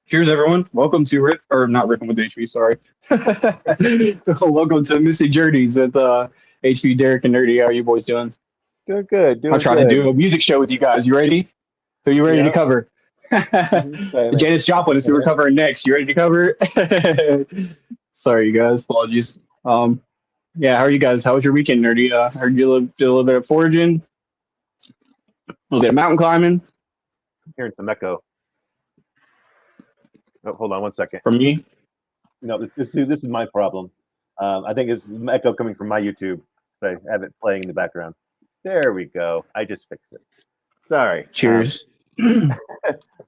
Cheers, everyone. Welcome to Rick, or not Rick with HP, sorry. Welcome to Missy Journeys with HP, Derek, and Nerdy. How are you boys doing? Doing good, I'm doing trying to good. do a music show with you guys. You ready? Who you ready to Yeah. cover? Silent. Janis Joplin is who we're covering next. You ready to cover? Sorry, you guys. Apologies. Um, yeah, how are you guys? How was your weekend, Nerdy? Heard you did a little bit of foraging, a little bit of mountain climbing Hearing some echo. Oh, hold on one second. from me. No, this is my problem. I think it's echo coming from my YouTube. So I have it playing in the background. There we go. I just fixed it. Sorry. Cheers.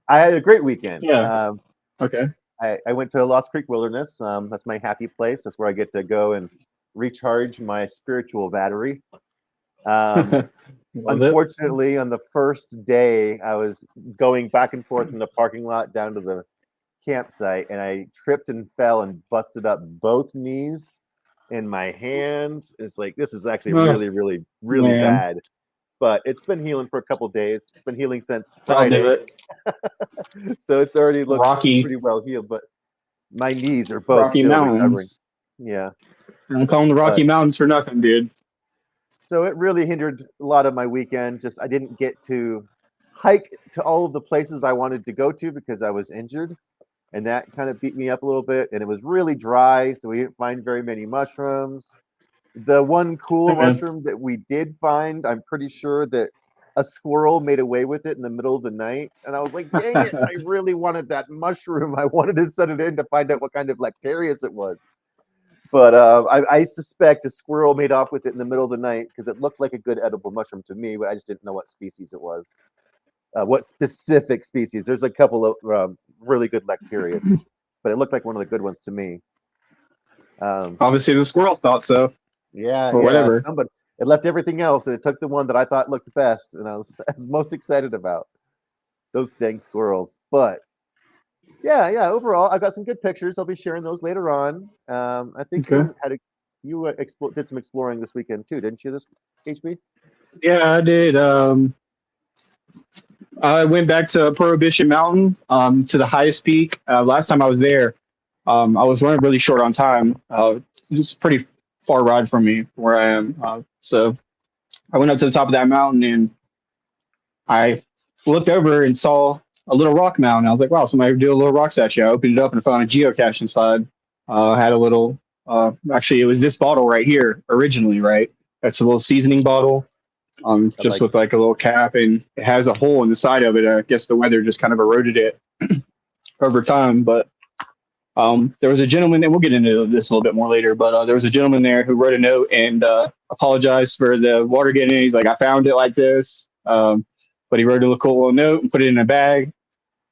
I had a great weekend. Yeah. Okay. I went to Lost Creek Wilderness. That's my happy place. That's where I get to go and recharge my spiritual battery. Love it. Unfortunately, on the first day, I was going back and forth from the parking lot down to the campsite, and I tripped and fell and busted up both knees and my hand. It's like this is actually Oh, really man. bad. but it's been healing for a couple days. It's been healing since I'll do Friday, it. so it's already looks Rocky pretty well healed. But my knees are both Rocky still recovering. Mountains. Yeah, I'm calling the Rocky but Mountains for nothing, dude. so it really hindered a lot of my weekend. Just I didn't get to hike to all of the places I wanted to go to because I was injured, and that kind of beat me up a little bit. And it was really dry, so we didn't find very many mushrooms. The one cool Hey, man. mushroom that we did find, I'm pretty sure that a squirrel made away with it in the middle of the night. And I was like, dang it, I really wanted that mushroom. I wanted to set it in to find out what kind of Lactarius it was. But I suspect a squirrel made off with it in the middle of the night because it looked like a good edible mushroom to me, but I just didn't know what species it was. What specific species? There's a couple of really good Lactarius, but it looked like one of the good ones to me. Obviously, the squirrel thought so, Yeah, or yeah. whatever. Somebody it left everything else, and it took the one that I thought looked best, and I was most excited about those dang squirrels. But yeah, yeah. Overall, I got some good pictures. I'll be sharing those later on. I think Okay. you did some exploring this weekend too, didn't you? This HB? Yeah, I did. I went back to Prohibition Mountain, to the highest peak. Last time I was there, I was running really short on time. It's a pretty far ride from me where I am. So I went up to the top of that mountain and I looked over and saw a little rock mountain. I was like, wow, somebody did a little rock statue. I opened it up and found a geocache inside. Had a little, actually, it was this bottle right here originally, right? That's a little seasoning bottle, I just like with like a little cap, and it has a hole in the side of it. I guess the weather just kind of eroded it over time. But there was a gentleman, and we'll get into this a little bit more later, but there was a gentleman there who wrote a note and apologized for the water getting in. He's like, I found it like this. But he wrote a cool little note and put it in a bag.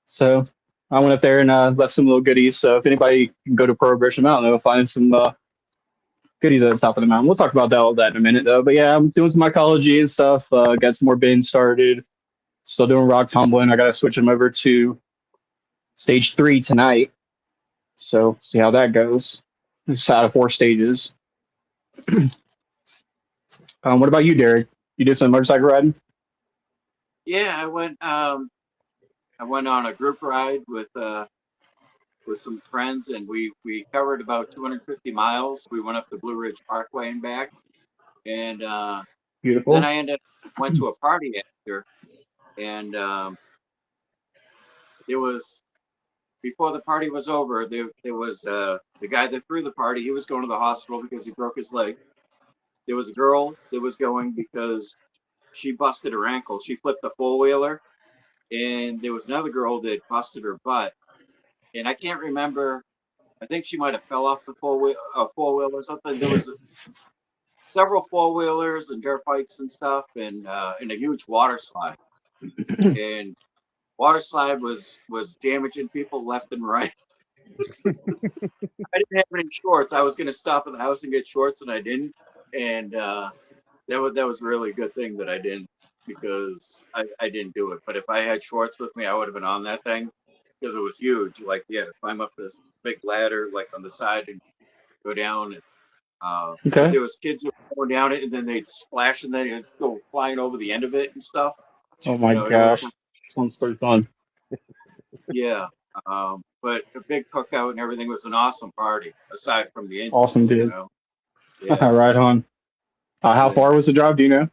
So I went up there and left some little goodies. So if anybody can go to Prohibition Mountain, they'll find some goodies at the top of the mountain. We'll talk about all that in a minute, though. But yeah, I'm doing some mycology and stuff. Got some more bins started. Still doing rock tumbling. I got to switch them over to stage 3 tonight. So see how that goes. It's out of 4 stages. What about you, Derek? You did some motorcycle riding? Yeah, I went on a group ride with some friends, and we covered about 250 miles. We went up the Blue Ridge Parkway and back, and then Beautiful. I went to a party after, and there was before the party was over, there was the guy that threw the party. He was going to the hospital because he broke his leg. There was a girl that was going because she busted her ankle. She flipped a four-wheeler, and there was another girl that busted her butt. And I can't remember. I think she might have fell off the four-wheel or something. There was several four-wheelers and dirt bikes and stuff, and a huge water slide. And water slide was damaging people left and right. I didn't have any shorts. I was going to stop at the house and get shorts, and I didn't. And that was really a good thing that I didn't, because I didn't do it. But if I had shorts with me, I would have been on that thing because it was huge. Like, yeah, to climb up this big ladder, like on the side, and go down. And Okay. there was kids that were going down it, and then they'd splash, and then it'd go flying over the end of it and stuff. Oh my It was, gosh. Sounds pretty fun. yeah. But a big cookout and everything was an awesome party, aside from the Awesome, injuries, dude. Yeah. Right on. How Yeah. far was the drive? Do you know?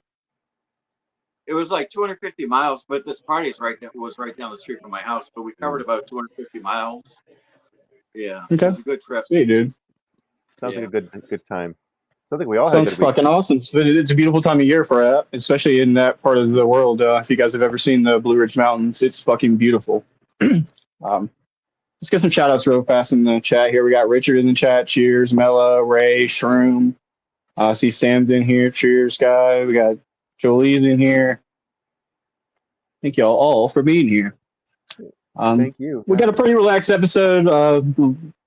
It was like 250 miles, but this party was right down the street from my house. But we covered about 250 miles. Yeah, it Okay. was a good trip. Sweet, dude. sounds Yeah. like a good time. Sounds like we all Sounds had a good week. fucking awesome. It's a beautiful time of year for that, especially in that part of the world. If you guys have ever seen the Blue Ridge Mountains, it's fucking beautiful. Let's get some shout outs real fast in the chat here. We got Richard in the chat. Cheers. Mella, Ray, Shroom. I see Sam's in here. Cheers, guy. We got Jolie's in here. Thank y'all all for being here. Thank you. We got a pretty relaxed episode.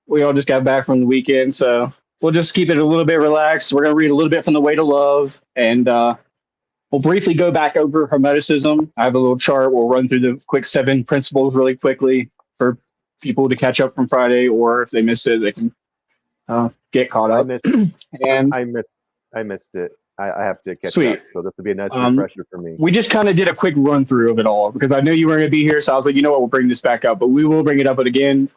We all just got back from the weekend, so we'll just keep it a little bit relaxed. We're going to read a little bit from The Way to Love, and we'll briefly go back over hermeticism. I have a little chart. We'll run through the quick 7 principles really quickly for people to catch up from Friday, or if they missed it, they can get caught up. I missed it. I have to catch Sweet. up. So this would be a nice Um, refresher for me. we just kind of did a quick run through of it all because I knew you were going to be here, so I was like, you know what, we'll bring this back up, but we will bring it up again.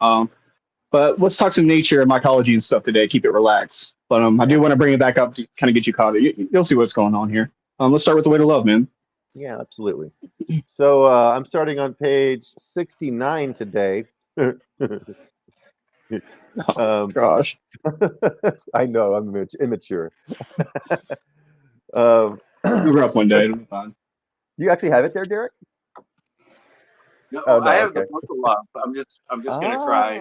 But let's talk some nature and mycology and stuff today. Keep it relaxed. But I Yeah. do want to bring it back up to kind of get you caught. You'll see what's going on here. Let's start with the way to love, man. Yeah, absolutely. So I'm starting on page 69 today. Oh, gosh. I know I'm immature. um, You'll grow up one day. let's- It'll be fine. do you actually have it there, Derek? No, Oh, no, I have okay. the book of love. I'm just gonna try.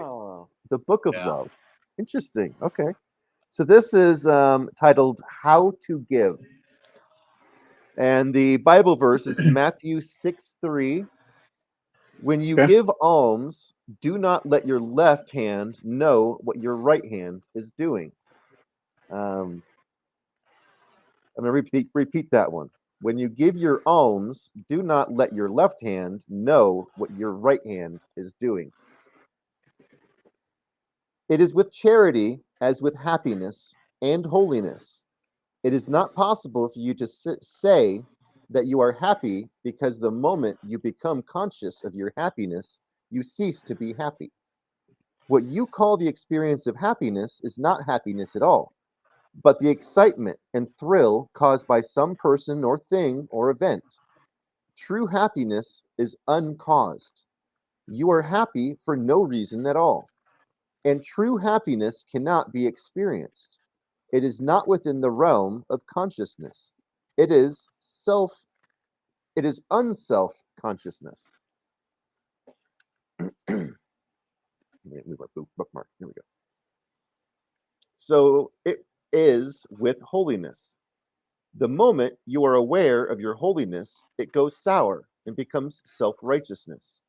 The Book of Yeah. Love. Interesting. Okay. So this is titled How to Give. And the Bible verse is Matthew 6:3. When you Okay. give alms, do not let your left hand know what your right hand is doing. I'm going to repeat that one. When you give your alms, do not let your left hand know what your right hand is doing. It is with charity as with happiness and holiness. It is not possible for you to say that you are happy because the moment you become conscious of your happiness, you cease to be happy. What you call the experience of happiness is not happiness at all, but the excitement and thrill caused by some person or thing or event. True happiness is uncaused. You are happy for no reason at all. And true happiness cannot be experienced. It is not within the realm of consciousness. It is unself consciousness. Move our bookmark. Here we go. So it is with holiness. The moment you are aware of your holiness, it goes sour and becomes self-righteousness.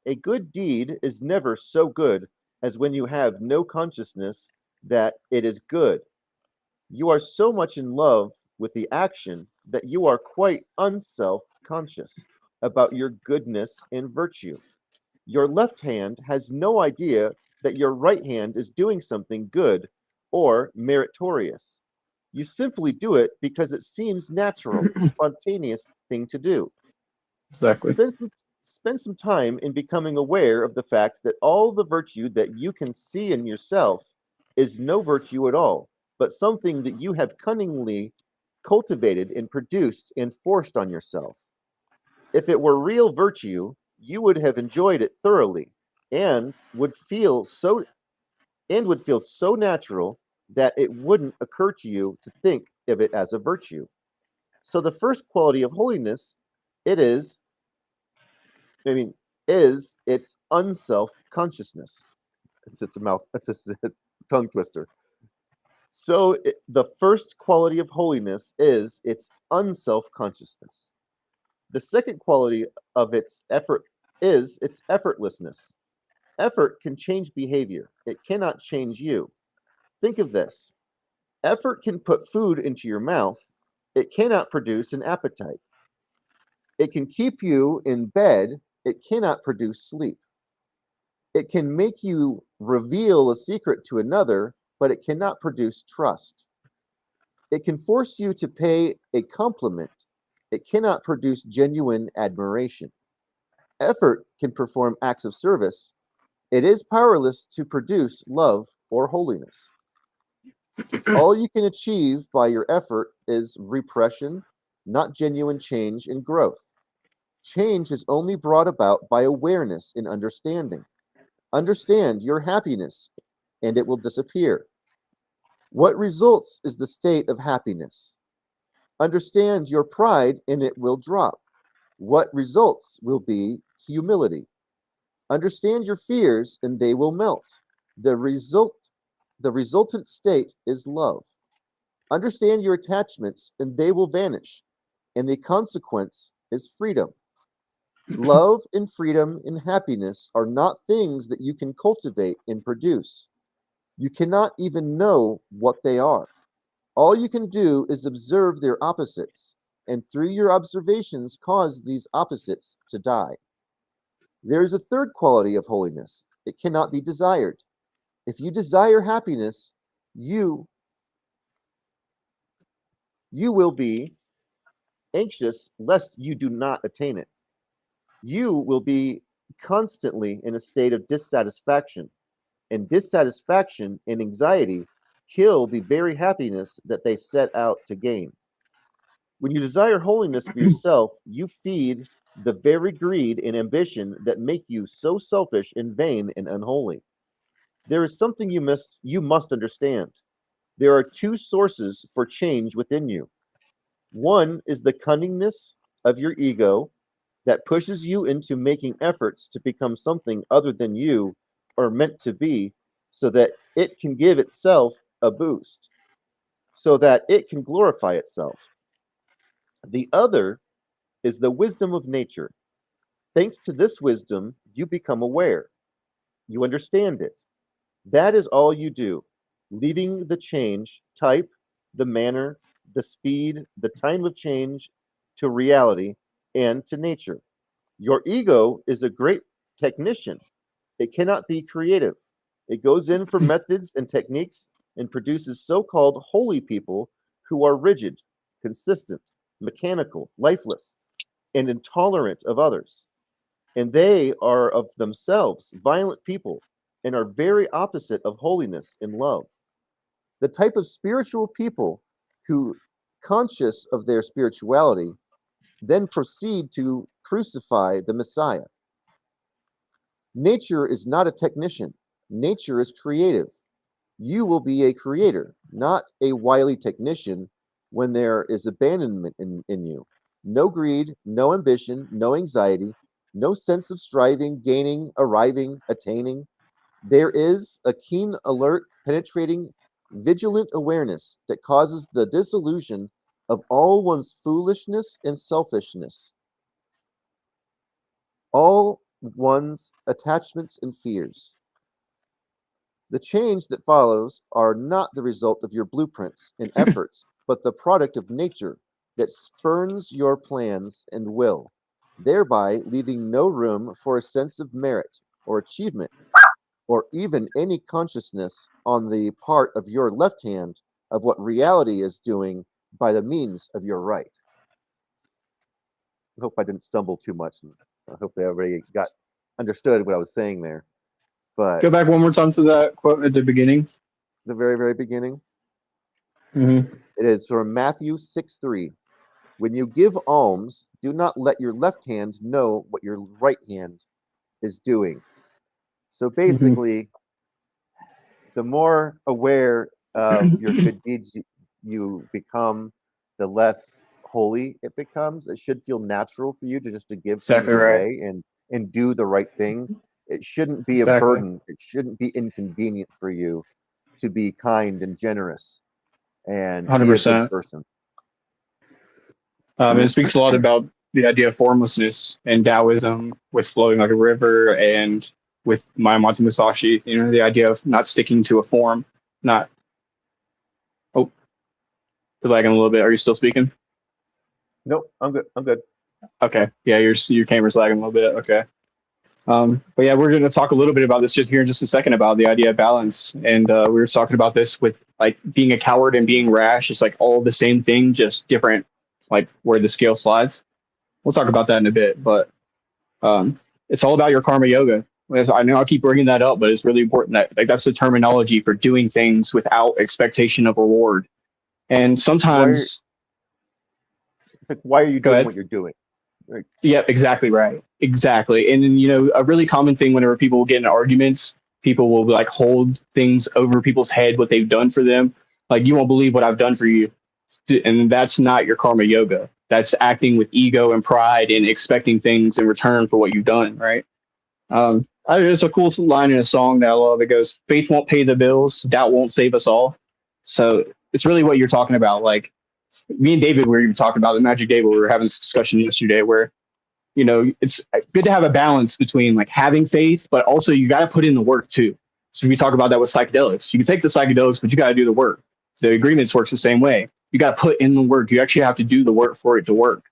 A good deed is never so good as when you have no consciousness that it is good. You are so much in love with the action that you are quite unself-conscious about your goodness and virtue. Your left hand has no idea that your right hand is doing something good or meritorious. You simply do it because it seems natural, spontaneous thing to do. Exactly. Spend some time in becoming aware of the fact that all the virtue that you can see in yourself is no virtue at all, but something that you have cunningly cultivated and produced and forced on yourself. If it were real virtue, you would have enjoyed it thoroughly and would feel so natural that it wouldn't occur to you to think of it as a virtue. So the first quality of holiness, it is, I mean, is its unself consciousness. It's just a tongue twister. So the first quality of holiness is its unself consciousness. The second quality of its effort is its effortlessness. Effort can change behavior. It cannot change you. Think of this. Effort can put food into your mouth. It cannot produce an appetite. It can keep you in bed. It cannot produce sleep. It can make you reveal a secret to another, but it cannot produce trust. It can force you to pay a compliment. It cannot produce genuine admiration. Effort can perform acts of service. It is powerless to produce love or holiness. All you can achieve by your effort is repression, not genuine change and growth. Change is only brought about by awareness and understanding. Understand your happiness, and it will disappear. What results is the state of happiness. Understand your pride, and it will drop. What results will be humility. Understand your fears, and they will melt. The resultant state is love. Understand your attachments, and they will vanish. And the consequence is freedom. Love and freedom and happiness are not things that you can cultivate and produce. You cannot even know what they are. All you can do is observe their opposites, and through your observations cause these opposites to die. There is a third quality of holiness. It cannot be desired. If you desire happiness, you You will be anxious lest you do not attain it. You will be constantly in a state of dissatisfaction, and dissatisfaction and anxiety kill the very happiness that they set out to gain. When you desire holiness for yourself, you feed the very greed and ambition that make you so selfish and vain and unholy. There is something you must understand. There are two sources for change within you. One is the cunningness of your ego that pushes you into making efforts to become something other than you are meant to be so that it can give itself a boost, so that it can glorify itself. The other is the wisdom of nature. Thanks to this wisdom, you become aware. You understand it. That is all you do, leaving the change, type, the manner, the speed, the time of change to reality and to nature. Your ego is a great technician. It cannot be creative. It goes in for methods and techniques and produces so called holy people who are rigid, consistent, mechanical, lifeless, and intolerant of others. And they are of themselves violent people and are very opposite of holiness and love. The type of spiritual people who, conscious of their spirituality, then proceed to crucify the Messiah. Nature is not a technician, nature is creative. You will be a creator, not a wily technician when there is abandonment in you. No greed, no ambition, no anxiety, no sense of striving, gaining, arriving, attaining. There is a keen, alert, penetrating, vigilant awareness that causes the dissolution of all one's foolishness and selfishness, all one's attachments and fears. The change that follows are not the result of your blueprints and efforts, but the product of nature that spurns your plans and will, thereby leaving no room for a sense of merit or achievement, or even any consciousness on the part of your left hand of what reality is doing by the means of your right. I hope I didn't stumble too much. I hope they already got understood what I was saying there. But Go back one more time to that quote at the beginning. the very, very beginning, Mm-hmm. it is from Matthew 6:3. When you give alms, do not let your left hand know what your right hand is doing. So Mm-hmm. basically, the more aware of your good deeds you become, the less holy it becomes. It should feel natural for you to just to give Exactly things right. away and do the right thing. It shouldn't be a Exactly. burden. It shouldn't be inconvenient for you to be kind and generous and be a good 100%. person. It speaks a lot about the idea of formlessness and Taoism with flowing like a river and with Miyamoto Musashi, the idea of not sticking to a form, not, oh, you're lagging a little bit. Are you still speaking? Nope, I'm good. I'm good. Okay. Yeah, your camera's lagging a little bit. Okay. But yeah, we're going to talk a little bit about this just here in just a second about the idea of balance. And we were talking about this with like being a coward and being rash. It's like all the same thing, just different, like where the scale slides. We'll talk about that in a bit. But it's all about your karma yoga. I know I keep bringing that up, but it's really important that like that's the terminology for doing things without expectation of reward. And Why? sometimes, It's like, why are you go doing ahead. what you're doing? Like, Yeah, exactly right. Exactly. And then, a really common thing whenever people get in arguments, people will like hold things over people's head, what they've done for them. Like, you won't believe what I've done for you. And that's not your karma yoga. That's acting with ego and pride and expecting things in return for what you've done. Right. There's a cool line in a song that I love. It goes, faith won't pay the bills. Doubt won't save us all. So it's really what you're talking about. Like me and David were even talking about the Magic Table. We were having this discussion yesterday where it's good to have a balance between like having faith, but also you got to put in the work too. So we talk about that with psychedelics. You can take the psychedelics, but you got to do the work. The agreements works the same way. You got to put in the work. You actually have to do the work for it to work.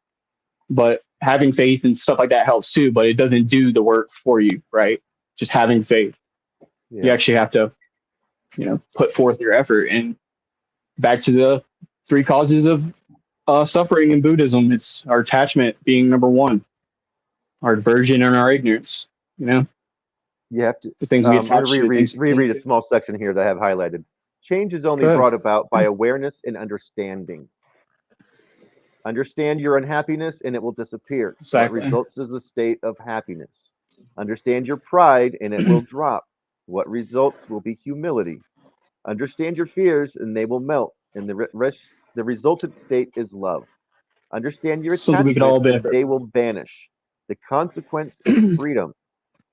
But having faith and stuff like that helps too, but it doesn't do the work for you, right? Just having faith. You yeah. actually have to, put forth your effort. And back to the three causes of Suffering in Buddhism, it's our attachment being number one, our aversion and our ignorance. You know, You have to. the things we I'm going to attach to, the things we cling reread a to. small section here that I have highlighted. Change is only Go ahead. brought about by awareness and understanding. Understand your unhappiness and it will disappear. What Exactly. results is the state of happiness. Understand your pride and it will drop. What results will be humility. Understand your fears and they will melt. And the resultant state is love. Understand your Something we could attachment all and benefit they from. will vanish. The consequence is freedom.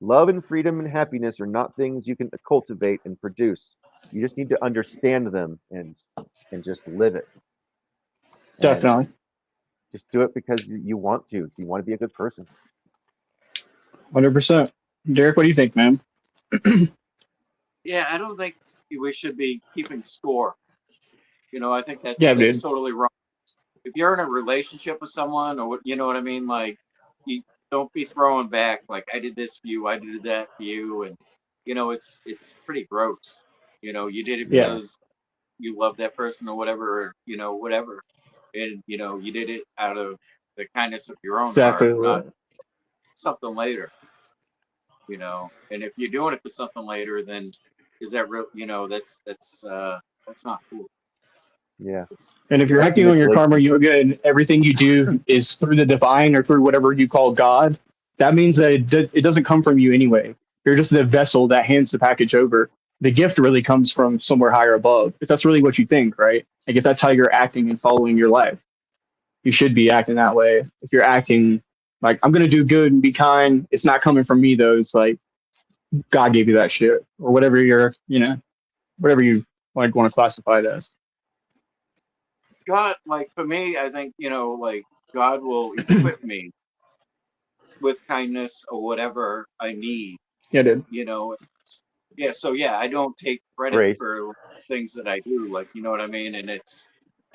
Love and freedom and happiness are not things you can cultivate and produce. You just need to understand them and just live it. And Definitely. just do it because you want to. Because you want to be a good person. 100%. Derek, what do you think, man? Yeah, I don't think we should be keeping score. I think Yeah, that's dude. totally wrong. If you're in a relationship with someone, or you know what I mean, like you don't be throwing back like I did this for you, I did that for you, and it's pretty gross. You did it Yeah, because you love that person or whatever, or, whatever, and you did it out of the kindness of your own heart, exactly not right. something later. And if you're doing it for something later, then is that real? That's not cool. Yeah. It's And if you're That's acting on your karma manipulation. yoga and everything you do is through the divine or through whatever you call God, that means that it doesn't come from you anyway. You're just the vessel that hands the package over. The gift really comes from somewhere higher above. If that's really what you think, right? Like if that's how you're acting and following your life, you should be acting that way. If you're acting like I'm gonna do good and be kind, it's not coming from me though. It's like God gave you that shit or whatever whatever you like want to classify it as. God, like for me, I think, like God will equip me with kindness or whatever I need, Yeah, dude. you know. Yeah, so yeah, I don't take credit Grace. for things that I do, like you know what I mean, and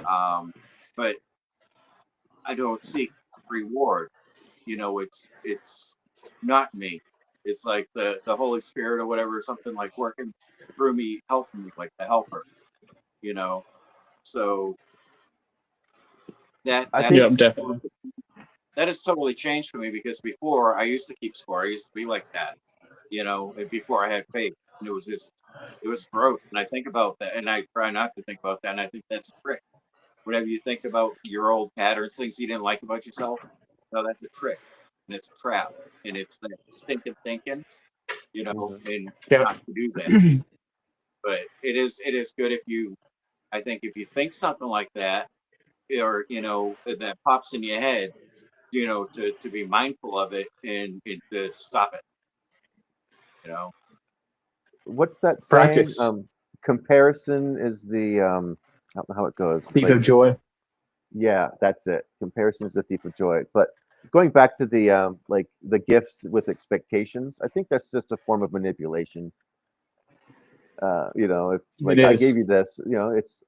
um, but I don't seek reward. It's not me. It's like the Holy Spirit or whatever, something like working through me, helping me, like the helper, you know. So that I that think Yeah, is definitely. that has totally changed for me because before I used to keep score. I used to be like that, before I had faith. And it was gross. And I think about that and I try not to think about that. And I think that's a trick. Whenever you think about your old patterns, things you didn't like about yourself, no, that's a trick. And it's a trap. And it's that stinking thinking, mhm. and Yeah. not to do that. But it is good I think if you think something like that, or, that pops in your head, to be mindful of it and to stop it, you know. What's that saying? Practice. Comparison is the I don't know how it goes. It's Thief like, of joy. yeah, that's it. Comparison is the thief of joy. But going back to the like the gifts with expectations, I think that's just a form of manipulation. If It like I is. gave you this,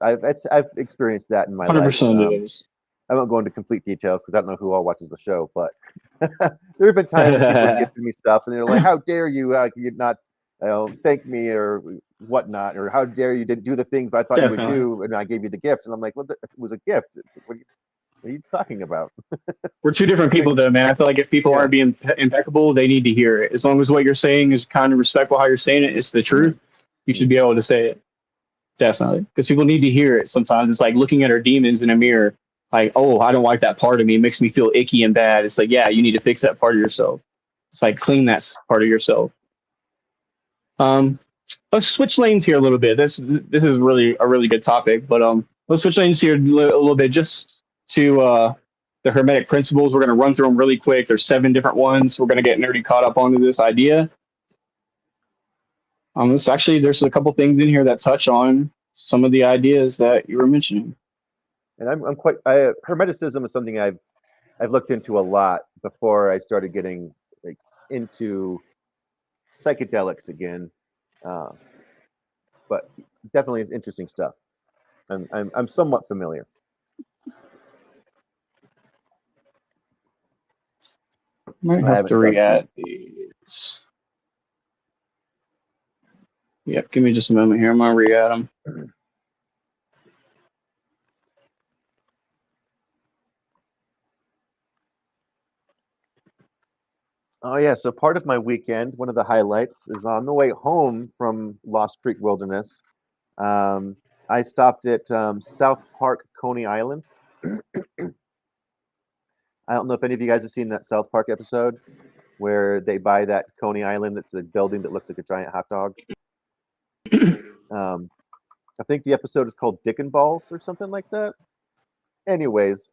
I've experienced that in my life. 100% it is. I won't go into complete details because I don't know who all watches the show, but there have been times when people have gifted me stuff and they're like, "How dare you? You not thank me or whatnot, or how dare you didn't do the things I thought you would Definitely. do, and I gave you the gift." And I'm like, "Well, it was a gift. What are you talking about?" We're two different Like, people, though, man. I feel like if people yeah, aren't being impeccable, they need to hear it. As long as what you're saying is kind of respectful, how you're saying it is the truth, you should be able to say it. Definitely. Because people need to hear it sometimes. It's like looking at our demons in a mirror. Like, oh, I don't like that part of me. It makes me feel icky and bad. It's like, yeah, you need to fix that part of yourself. It's like clean that part of yourself. Um, let's switch lanes here a little bit. This is really a really good topic, but let's switch lanes here a little bit just to the hermetic principles. We're going to run through them really quick. There's 7 different ones. We're going to get nerdy caught up onto this idea. There's a couple things in here that touch on some of the ideas that you were mentioning. and I'm quite. Hermeticism is something I've looked into a lot before I started getting like into psychedelics again. Uh, but definitely is interesting stuff. I'm somewhat familiar. Might I have to haven't dug deep. re-add these. Yep, give me just a moment here. I'm gonna re-add them. Oh yeah, so part of my weekend, one of the highlights is on the way home from Lost Creek Wilderness. Um, I stopped at South Park, Coney Island. I don't know if any of you guys have seen that South Park episode where they buy that Coney Island. That's a building that looks like a giant hot dog. Um, I think the episode is called Dick and Balls or something like that. Anyways,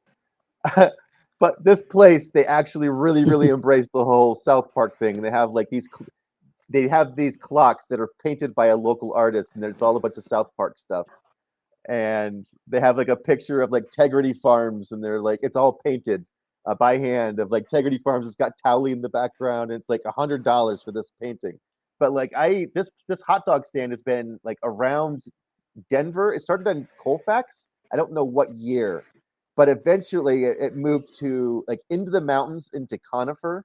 but this place, they actually really embrace the whole South Park thing. They have like they have these clocks that are painted by a local artist, and there's all a bunch of South Park stuff. And they have like a picture of like Tegrity Farms, and they're like, it's all painted by hand of like Tegrity Farms. It's got Towley in the background, and it's like $100 for this painting. But like this hot dog stand has been like around Denver. It started in Colfax. I don't know what year, but eventually it moved to like into the mountains into Conifer.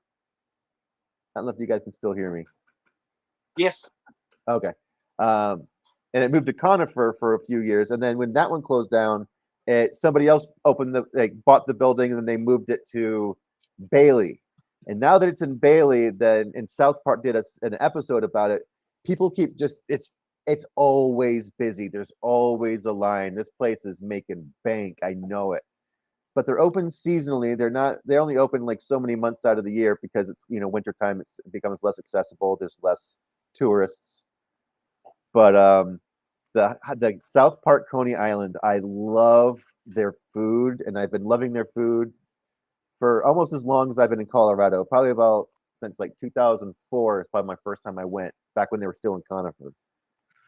I don't know if you guys can still hear me. Yes. Okay. And it moved to Conifer for a few years, and then when that one closed down, somebody else bought the building, and then they moved it to Bailey. And now that it's in Bailey, then in South Park did an episode about it. People keep it's always busy. There's always a line. This place is making bank. I know it. But they're open seasonally. They only open like so many months out of the year because it's wintertime. It becomes less accessible. There's less tourists. But the South Park Coney Island, I love their food, and I've been loving their food for almost as long as I've been in Colorado. Probably about since like 2004 is probably my first time I went, back when they were still in Conifer.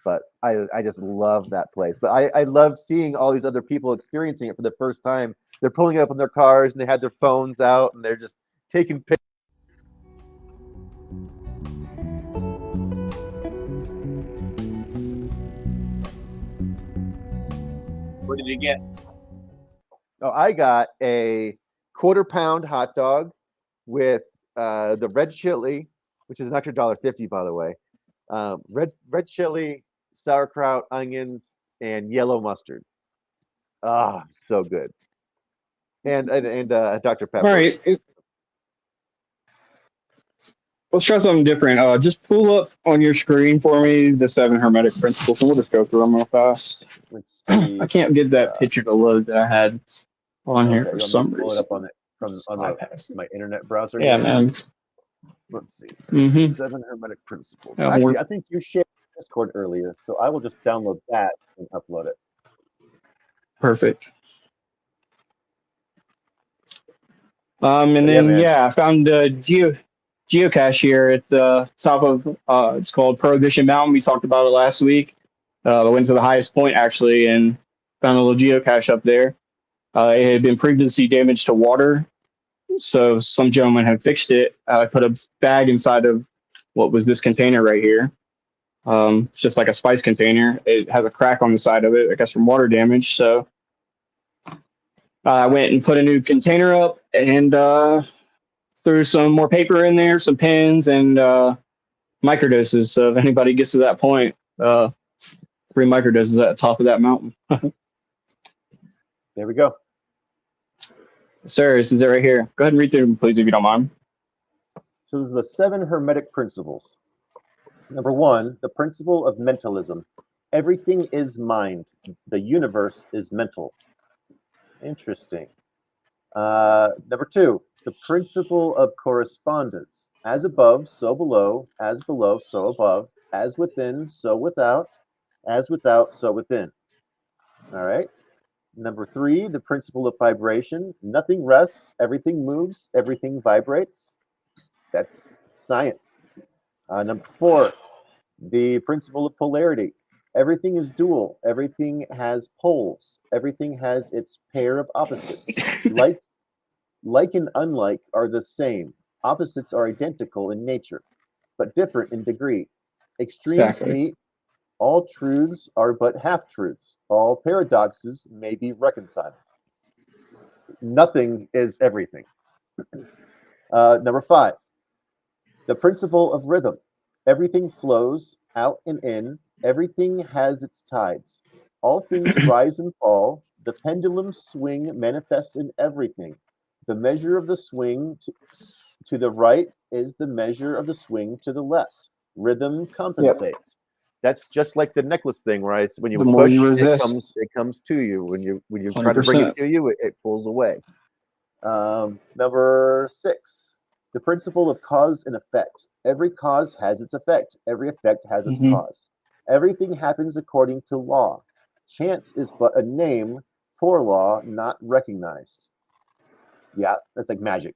But I just love that place. But I love seeing all these other people experiencing it for the first time. They're pulling up in their cars, and they had their phones out, and they're just taking pictures. What did you get? Oh, I got a quarter-pound hot dog with the red chili, which is an extra $1.50, by the way. Red chili, sauerkraut, onions, and yellow mustard. Ah, so good. And Dr. Pepper. All right, let's try something different. Just pull up on your screen for me the 7 hermetic principles, and we'll just go through them real fast. Let's see. I can't get that picture to load that I had on here for some Pull it reason. up on my internet browser. Yeah, here. man. Let's see. Mm-hmm. 7 hermetic principles. Yeah, Actually, I think you shared Discord earlier, so I will just download that and upload it. Perfect. And then I found the geocache here at the top of it's called Prohibition Mountain. We talked about it last week. I went to the highest point actually and found a little geocache up there. It had been previously damaged to water, so some gentleman had fixed it. I put a bag inside of what was this container right here. It's just like a spice container. It has a crack on the side of it, I guess from water damage. So I went and put a new container up and threw some more paper in there, some pens, and microdoses. So if anybody gets to that point, free microdoses at the top of that mountain. There we go. Sir, this is it right here. Go ahead and read through them, please, if you don't mind. So this is the 7 hermetic principles. Number 1, the principle of mentalism. Everything is mind. The universe is mental. Interesting. Number 2, the principle of correspondence. As above, so below. As below, so above. As within, so without. As without, so within. All right. Number 3, the principle of vibration. Nothing rests, everything moves, everything vibrates. That's science. Number 4, the principle of polarity. Everything is dual. Everything has poles. Everything has its pair of opposites. Like and unlike are the same. Opposites are identical in nature, but different in degree. Extremes meet. All truths are but half-truths. All paradoxes may be reconciled. Nothing is everything. Number 5, the principle of rhythm. Everything flows out and in. Everything has its tides. All things rise and fall. The pendulum swing manifests in everything. The measure of the swing to the right is the measure of the swing to the left. Rhythm Yep. compensates. That's just like the necklace thing, right? When you The more you push, resist, it comes to you. When you try to bring it 100%. to you, it pulls away. Number 6, the principle of cause and effect. Every cause has its effect. Every effect has its Hmm. cause. Everything happens according to law. Chance is but a name for law not recognized. Yeah, that's like magic.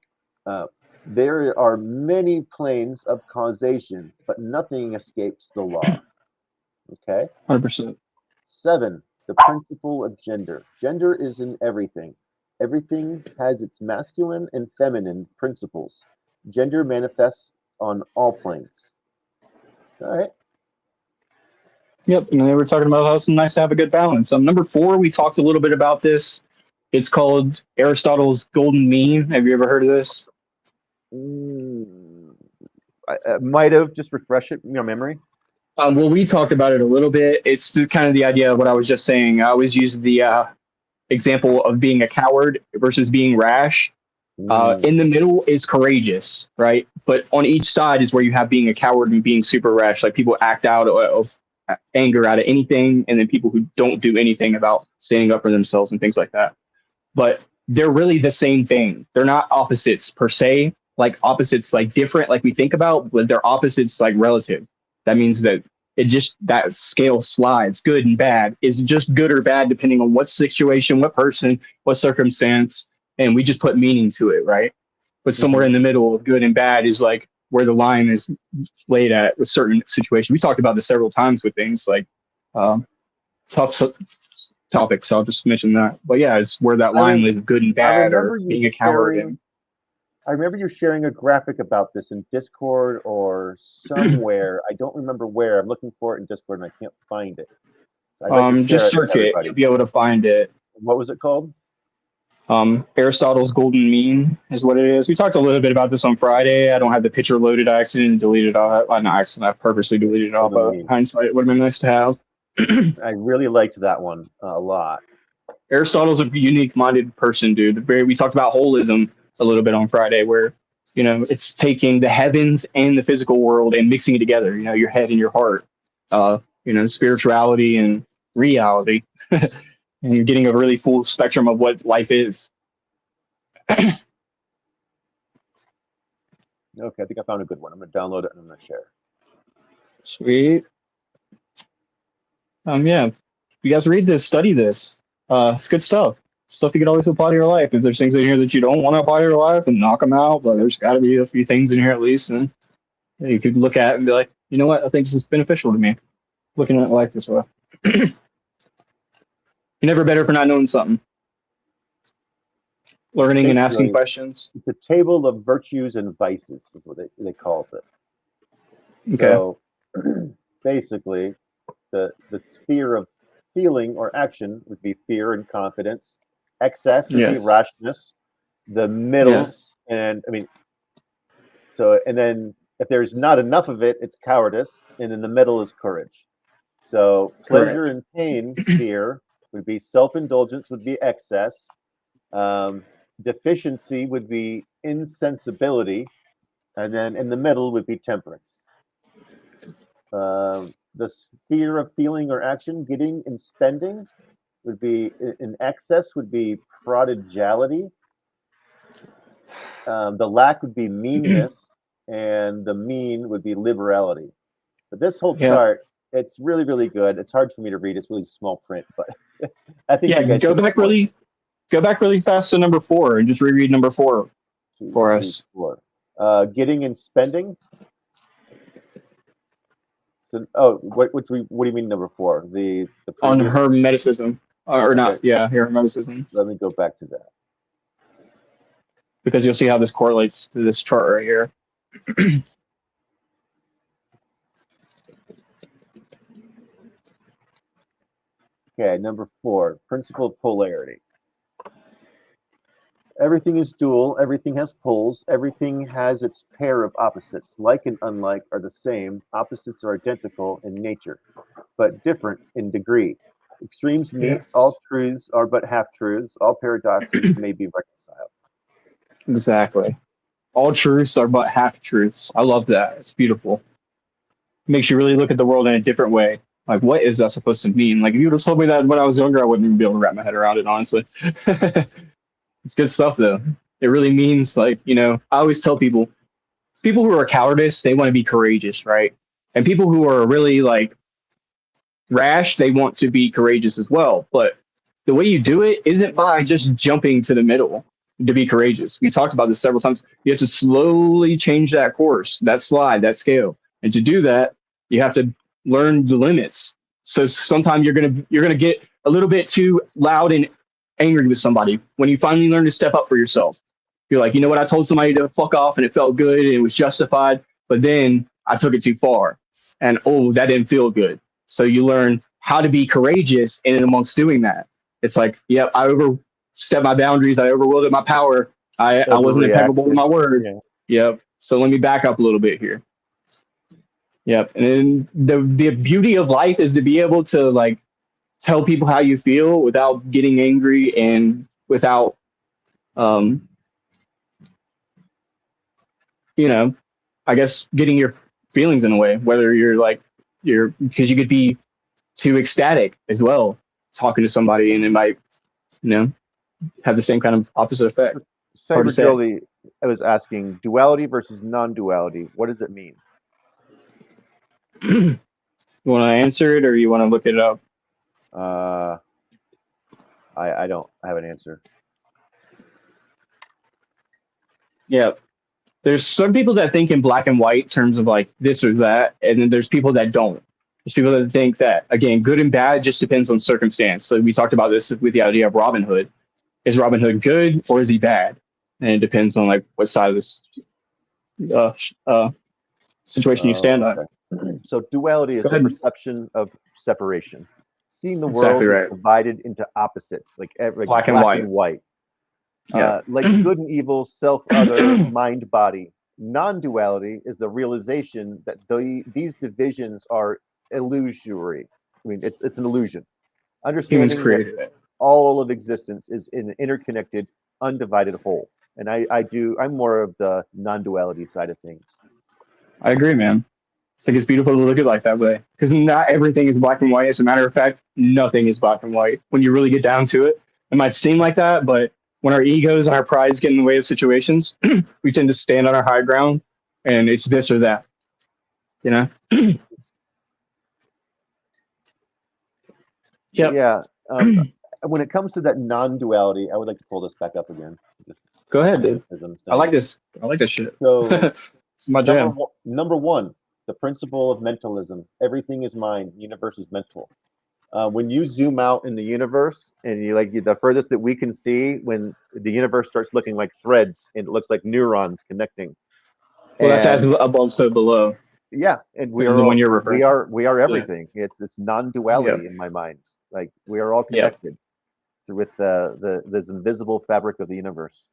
There are many planes of causation, but nothing escapes the law. Okay. 100%. 7, the principle of gender. Gender is in everything. Everything has its masculine and feminine principles. Gender manifests on all planes. All right. Yep. And they were talking about how it's nice to have a good balance. Number 4, we talked a little bit about this. It's called Aristotle's golden mean. Have you ever heard of this? Mm, I might have just refresh it in your memory. Well, we talked about it a little bit. It's kind of the idea of what I was just saying. I always use the example of being a coward versus being rash. Mm, In the middle is courageous, right? But on each side is where you have being a coward and being super rash. Like people act out of anger out of anything, and then people who don't do anything about standing up for themselves and things like that. But they're really the same thing. They're not opposites per se, like opposites like different, like we think about, but they're opposites like relative. That means that it just that scale slides, good and bad. Is just good or bad depending on what situation, what person, what circumstance, and we just put meaning to it, right? But somewhere mhm. in the middle of good and bad is like where the line is laid at with certain situations. We talked about this several times with things like um, tough topics, so I'll just mention that. But yeah, it's where that I line rem- is good and I bad remember or you being a coward sharing. and I remember you sharing a graphic about this in Discord or somewhere. I don't remember where. I'm looking for it in Discord and I can't find it. So I'd like to share just it with search it. everybody. You'll be able to find it. What was it called? Aristotle's golden mean is what it is. We talked a little bit about this on Friday. I don't have the picture loaded. I accidentally deleted it off. Not accidentally. I purposely deleted it off. Golden But mean. hindsight, it would have been nice to have. I really liked that one a lot. Aristotle's a unique-minded person, dude. We talked about holism a little bit on Friday, where it's taking the heavens and the physical world and mixing it together. Your head and your heart. Spirituality and reality, and you're getting a really full spectrum of what life is. Okay, I think I found a good one. I'm going to download it and I'm going to share. Sweet. Yeah. You guys read this, study this. It's good stuff. Stuff you can always apply to your life. If there's things in here that you don't want to apply to your life, then knock them out. But there's got to be a few things in here at least, and you could look at it and be like, you know what? I think this is beneficial to me. Looking at life this way. You're never better for not knowing something. Learning and asking Basically, questions. it's a table of virtues and vices, is what they calls it. Okay. So basically, the sphere of feeling or action would be fear and confidence. Excess would be Yes. rashness. The middle, Yes. and I mean, and then if there's not enough of it, it's cowardice, and then the middle is courage. So pleasure Correct. and pain sphere would be self-indulgence, would be excess. Deficiency would be insensibility, and then in the middle would be temperance. The sphere of feeling or action, getting and spending, would be in excess would be prodigality. The lack would be meanness, and the mean would be liberality. But this whole Yeah. chart, it's really, really good. It's hard for me to read. It's really small print, but I think Yeah. you guys get the point. Go back really fast to number 4 and just reread number 4 Two, for three, us. four. Getting and spending. So, what do you mean number 4? The On previous. hermeticism, or Okay, not? Yeah, hermeticism, let me go back to that. because you'll see how this correlates to this chart right here. Okay, number 4, principle of polarity. Everything is dual, everything has poles, everything has its pair of opposites. Like and unlike are the same, opposites are identical in nature, but different in degree. Extremes meet, Yes. all truths are but half truths, all paradoxes may be reconciled. Exactly. all truths are but half truths. I love that. It's beautiful. Makes you really look at the world in a different way. Like, what is that supposed to mean? Like, if you would have told me that when I was younger, I wouldn't even be able to wrap my head around it, honestly. It's good stuff, though. It really means, like, I always tell people who are cowardice, they want to be courageous, right? And people who are really, like, rash, they want to be courageous as well. But the way you do it isn't by just jumping to the middle to be courageous. We talked about this several times. You have to slowly change that course, that slide, that scale. And to do that, you have to learn the limits. So sometimes you're gonna get a little bit too loud and angry with somebody when you finally learn to step up for yourself. You're like, you know what, I told somebody to fuck off and it felt good and it was justified, but then I took it too far. And oh, that didn't feel good. So you learn how to be courageous in amongst doing that. It's like, yep, I overstepped my boundaries. I overwielded my power. I wasn't impeccable with Overreacted. my word. Yeah. Yep. So let me back up a little bit here. Yep. And then the beauty of life is to be able to like tell people how you feel without getting angry and without um you know, I guess getting your feelings in a way, whether you're because you could be too ecstatic as well talking to somebody and it might, you know, have the same kind of opposite effect. It's hard to Cyber say. Jolie, I was asking duality versus non-duality. What does it mean? You want to answer it or you want to look it up? Uh, I don't have an answer. Yeah. There's some people that think in black and white terms of like this or that, and then there's people that don't. There's people that think that again, good and bad just depends on circumstance. So we talked about this with the idea of Robin Hood. Is Robin Hood good or is he bad? And it depends on like what side of this uh, uh, situation you stand on. Okay. So duality Go is the ahead. perception of separation. Seeing the Exactly world is right. divided into opposites, like Black and black and white. white. Yeah. Like good and evil, self, other, mind, body. Non-duality is the realization that these divisions are illusory. I mean, it's an illusion. Humans Understanding that created it. all of existence is an interconnected, undivided whole. And I'm more of the non-duality side of things. I agree, man. I think it's beautiful to look at life that way because not everything is black and white. As a matter of fact, nothing is black and white. When you really get down to it, it might seem like that, but when our egos and our prides get in the way of situations, we tend to stand on our high ground, and it's this or that. You know? Yep. Yeah. When it comes to that non-duality, I would like to pull this back up again. This Go ahead, dude. hermeticism I like thing. this. I like this shit. So It's my jam. number one, the principle of mentalism. Everything is mind. Universe is mental. When you zoom out in the universe and the furthest that we can see, when the universe starts looking like threads and it looks like neurons connecting. Well, that's as And above, so below. yeah, and Is the one you're referring to. we are Yeah. everything. It's Yep. non-duality in my mind. Like we are all Yep. connected with the this invisible fabric of the universe.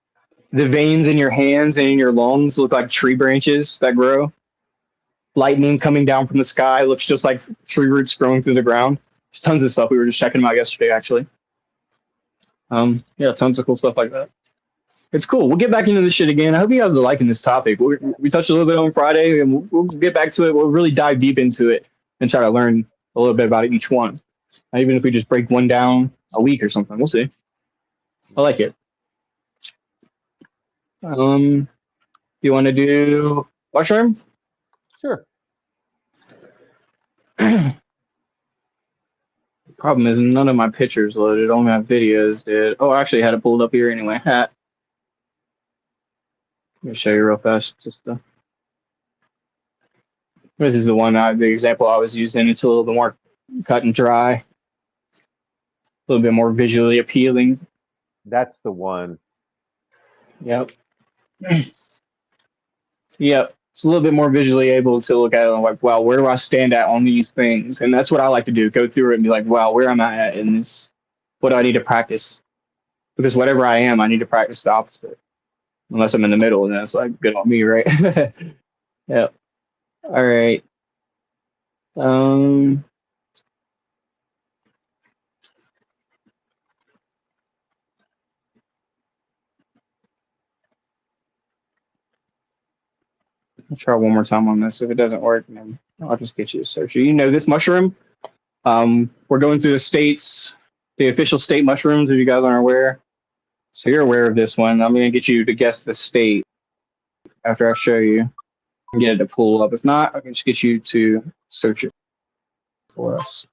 The veins in your hands and in your lungs look like tree branches that grow. Lightning coming down from the sky looks just like tree roots growing through the ground. There's tons of stuff we were just checking them out yesterday, actually. Yeah, tons of cool stuff like that. It's cool. We'll get back into this shit again. I hope you guys are liking this topic. We touched a little bit on Friday, and we'll get back to it. We'll really dive deep into it and try to learn a little bit about each one. Even if we just break one down a week or something, we'll see. I like it. Do you want to do mushroom? Sure. Problem is none of my pictures loaded. Only my videos did. Oh, I actually had it pulled up here anyway. Hat. Let me show you real fast. This is the example I was using. It's a little bit more cut and dry, a little bit more visually appealing. That's the one. Yep. Yep. It's a little bit more visually able to look at it and like, wow, where do I stand at on these things? And that's what I like to do. Go through it and be like, wow, where am I at in this? What do I need to practice? Because whatever I am, I need to practice the opposite. Unless I'm in the middle, and that's like good on me, right? Yep. All right. Um, I'll try one more time on this. If it doesn't work, then I'll just get you to search it. You know this mushroom? We're going through the states, the official state mushrooms, if you guys aren't aware. So you're aware of this one. I'm going to get you to guess the state after I show you and get it to pull up. If not, I can just get you to search it for us.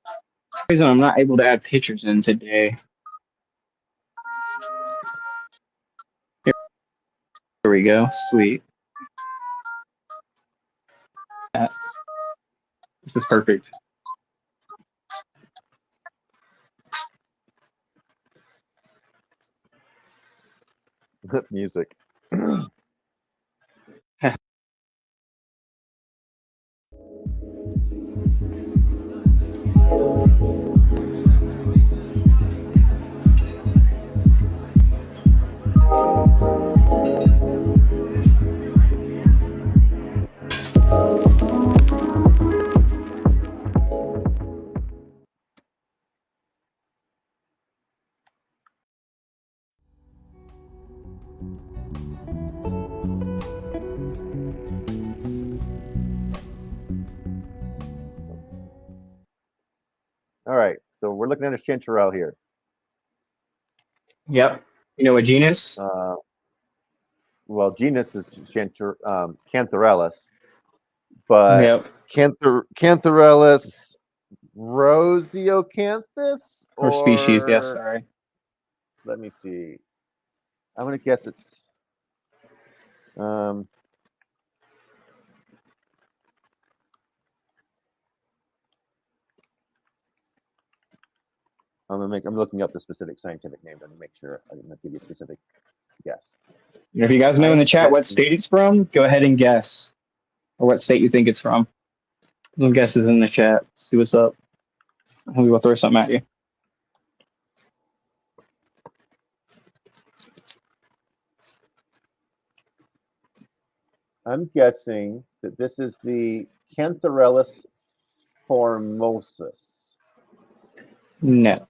For some reason I'm not able to add pictures in today. Here we go. Sweet. This is perfect. Music. All right, so we're looking at a chanterelle here. Yep. You know what genus? Well, genus is Cantharellus, but Yep. Cantharellus roseocanthus Or species, yes, sorry. Let me see. I'm gonna guess it's I'm looking up the specific scientific name to make sure I'm gonna give you a specific guess. If you guys know in the chat what state it's from, go ahead and guess. Or what state you think it's from. Some guesses in the chat. See what's up. We will throw something at you. I'm guessing that this is the Cantharellus formosus. No.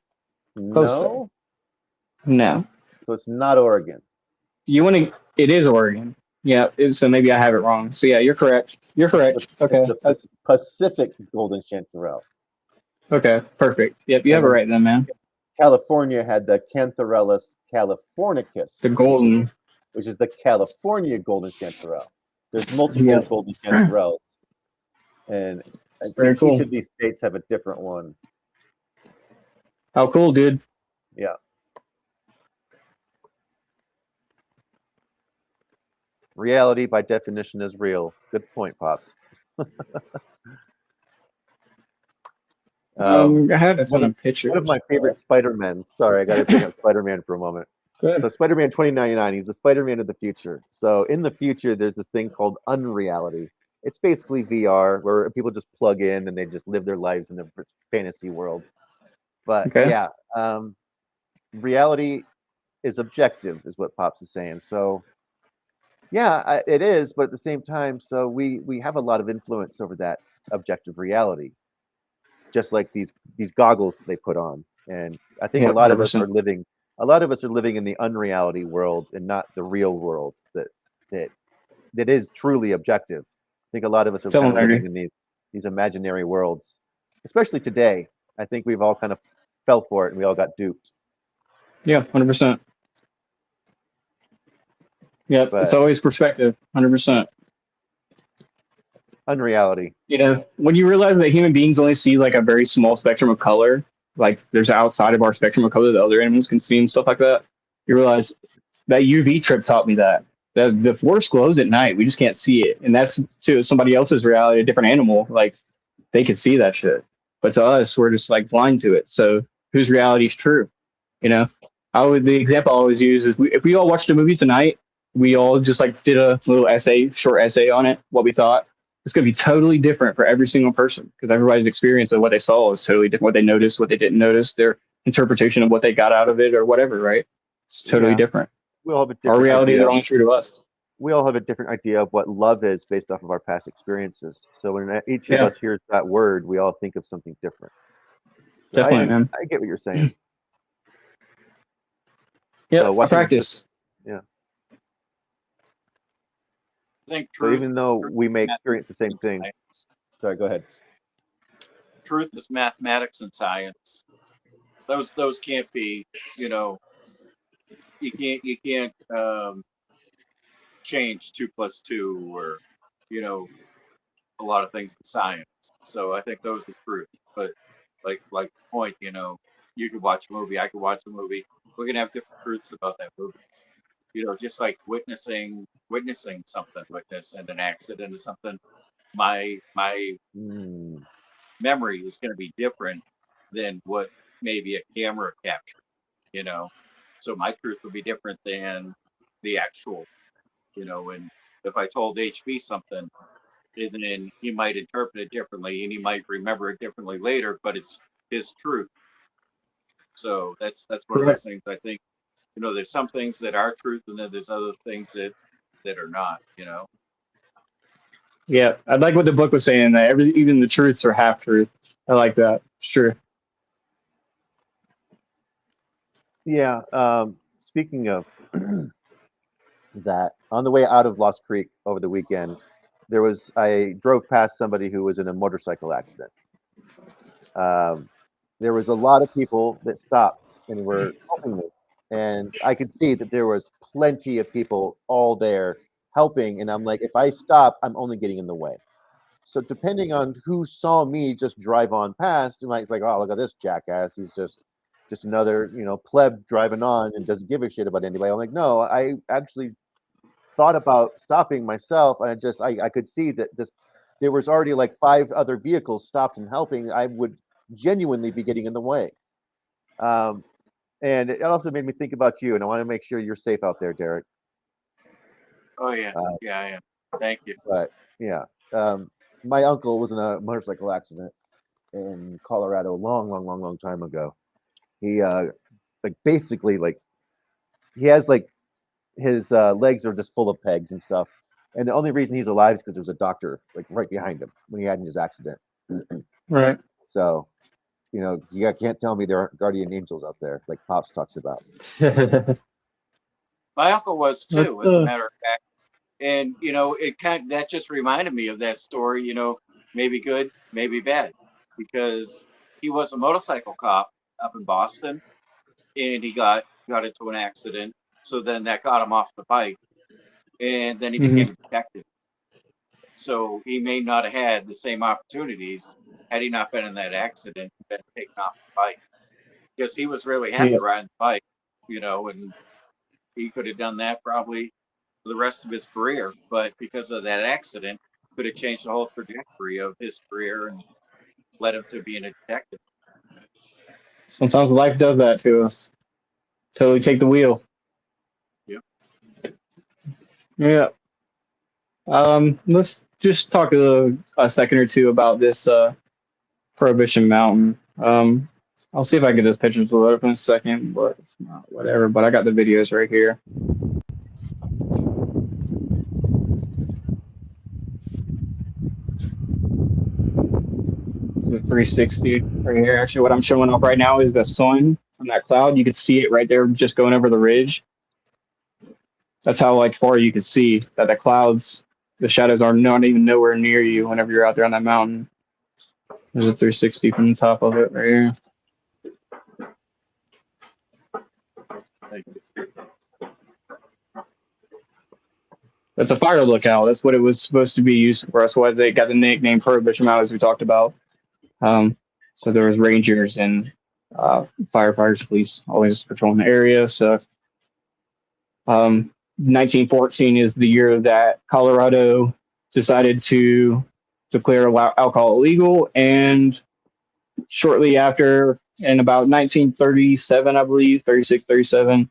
No? No. So it's not Oregon. You want to? It is Oregon. Yeah. So maybe I have it wrong. So yeah, you're correct. You're correct. Okay. It's the Pacific golden chanterelle. Okay. Perfect. Yep. You have it right then, man. California had the Cantharellus californicus, The golden, which is the California golden chanterelle. There's multiple golden chanterelles, and I think each of these states have a different one. How cool, dude! Yeah. Reality, by definition, is real. Good point, Pops. I had a ton of pictures. One of my favorite Spider-Men. Sorry, I got to bring up Spider-Man for a moment. So Spider-Man 2099, he's the Spider-Man of the future. So in the future, there's this thing called unreality. It's basically VR where people just plug in and they just live their lives in the fantasy world. But yeah, reality is objective, is what Pops is saying. So yeah, it is, but at the same time, so we have a lot of influence over that objective reality, just like these goggles that they put on. And I think a lot of us are living in the unreality world and not the real world that is truly objective. I think a lot of us are kind of living in these imaginary worlds, especially today. I think we've all kind of fell for it and we all got duped. Yeah, 100%. Yeah, it's always perspective, 100%. Unreality. You know, when you realize that human beings only see like a very small spectrum of color, like there's outside of our spectrum of color that other animals can see and stuff like that, you realize that UV trip taught me that the forest glows at night. We just can't see it, and that's to somebody else's reality, a different animal. Like they could see that shit, but to us, we're just like blind to it. So whose reality is true? You know, the example I always use is if we all watched a movie tonight, we all just like did a little short essay on it, what we thought. It's going to be totally different for every single person because everybody's experience of what they saw is totally different. What they noticed, what they didn't notice, their interpretation of what they got out of it or whatever, right? It's totally different. We all have a different Our realities are only true to us. We all have a different idea of what love is based off of our past experiences. So when each of us hears that word, we all think of something different. So Definitely, man. I get what you're saying. Yeah, so practice. Yeah. I think So even though truth we may is experience the same mathematics and thing, science. sorry, go ahead. Truth is mathematics and science. Those can't be, you know, you can't change 2 + 2 or, you know, a lot of things in science. So I think those are true. But like the point, you know, you could watch a movie, I could watch a movie. We're gonna have different truths about that movie. You know, just like witnessing something like this and an accident or something. My Mm, memory is gonna be different than what maybe a camera captured, you know. So my truth would be different than the actual, you know, and if I told HB something, and then he might interpret it differently and he might remember it differently later, but it's his truth. So that's one of Right. those things. I think, you know, there's some things that are truth and then there's other things that are not, you know. Yeah, I like what the book was saying that even the truths are half truth. I like that. Sure. yeah. Speaking of that, on the way out of Lost Creek over the weekend, I drove past somebody who was in a motorcycle accident. Um, there was a lot of people that stopped and were helping me, and I could see that there was plenty of people all there helping. And I'm like, if I stop, I'm only getting in the way. So depending on who saw me just drive on past, you might it's like, oh, look at this jackass. He's just another, pleb driving on and doesn't give a shit about anybody. I'm like, no, I actually thought about stopping myself, and I could see that there was already like 5 other vehicles stopped and helping. I would genuinely be getting in the way. Um, and it also made me think about you, and I want to make sure you're safe out there, Derek. Oh yeah, Uh, yeah, I am. Thank you. but yeah, my uncle was in a motorcycle accident in Colorado a long, long, long, long time ago. He like basically like he has like his legs are just full of pegs and stuff. And the only reason he's alive is because there was a doctor like right behind him when he had his accident. Right. So, you can't tell me there aren't guardian angels out there like Pops talks about. My uncle was What too, as a the? matter of fact. And you know, it kind of, that just reminded me of that story. You know, maybe good, maybe bad, because he was a motorcycle cop up in Boston, and he got into an accident. So then that got him off the bike, and then he Hmm. became a detective. So he may not have had the same opportunities had he not been in that accident and been taken off the bike, because he was really happy Yeah. riding the bike, you know, and he could have done that probably for the rest of his career, but because of that accident, could have changed the whole trajectory of his career and led him to being a detective. Sometimes life does that to us. Totally take the wheel. Yep. Yeah. Let's just talk a second or two about this Prohibition Mountain. I'll see if I can get those pictures to load up in a second, but whatever. But I got the videos right here. The 360 right here. Actually, what I'm showing off right now is the sun from that cloud. You can see it right there, just going over the ridge. That's how like far you can see that the clouds, the shadows are not even nowhere near you whenever you're out there on that mountain. There's a 360 from the top of it right here. Thank you. That's a fire lookout. That's what it was supposed to be used for. That's why they got the nickname Prohibition Mountain, as we talked about. Um, so there was rangers and firefighters, police always patrolling the area. So 1914 is the year that Colorado decided to declare alcohol illegal, and shortly after, in about 1937, I believe, 36, 37,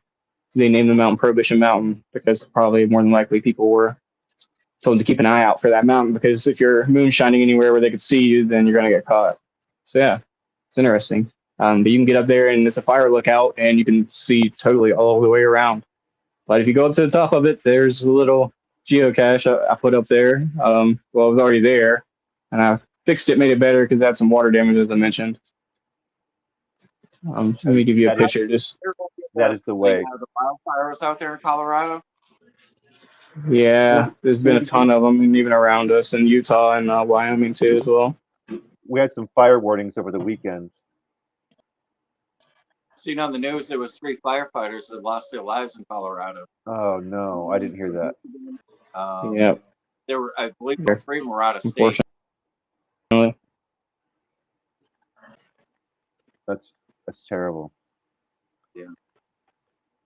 they named the mountain Prohibition Mountain because probably more than likely people were told to keep an eye out for that mountain because if you're moonshining anywhere where they could see you, then you're going to get caught. So yeah, it's interesting. But you can get up there and it's a fire lookout and you can see totally all the way around. But if you go up to the top of it, there's a little geocache I put up there. Well, it was already there, and I fixed it, made it better because it had some water damage, as I mentioned. Let me give you a That is picture. Just You're that the is the thing way. out of the wildfires out there in Colorado. Yeah, there's been a See, ton of them, and even around us in Utah and Wyoming too, as well. we had some fire warnings over the weekend. Seen on the news, there was 3 firefighters that lost their lives in Colorado. Oh no, I didn't hear that. Yeah, There were, I believe, 3 were out of state. unfortunately. That's terrible. Yeah.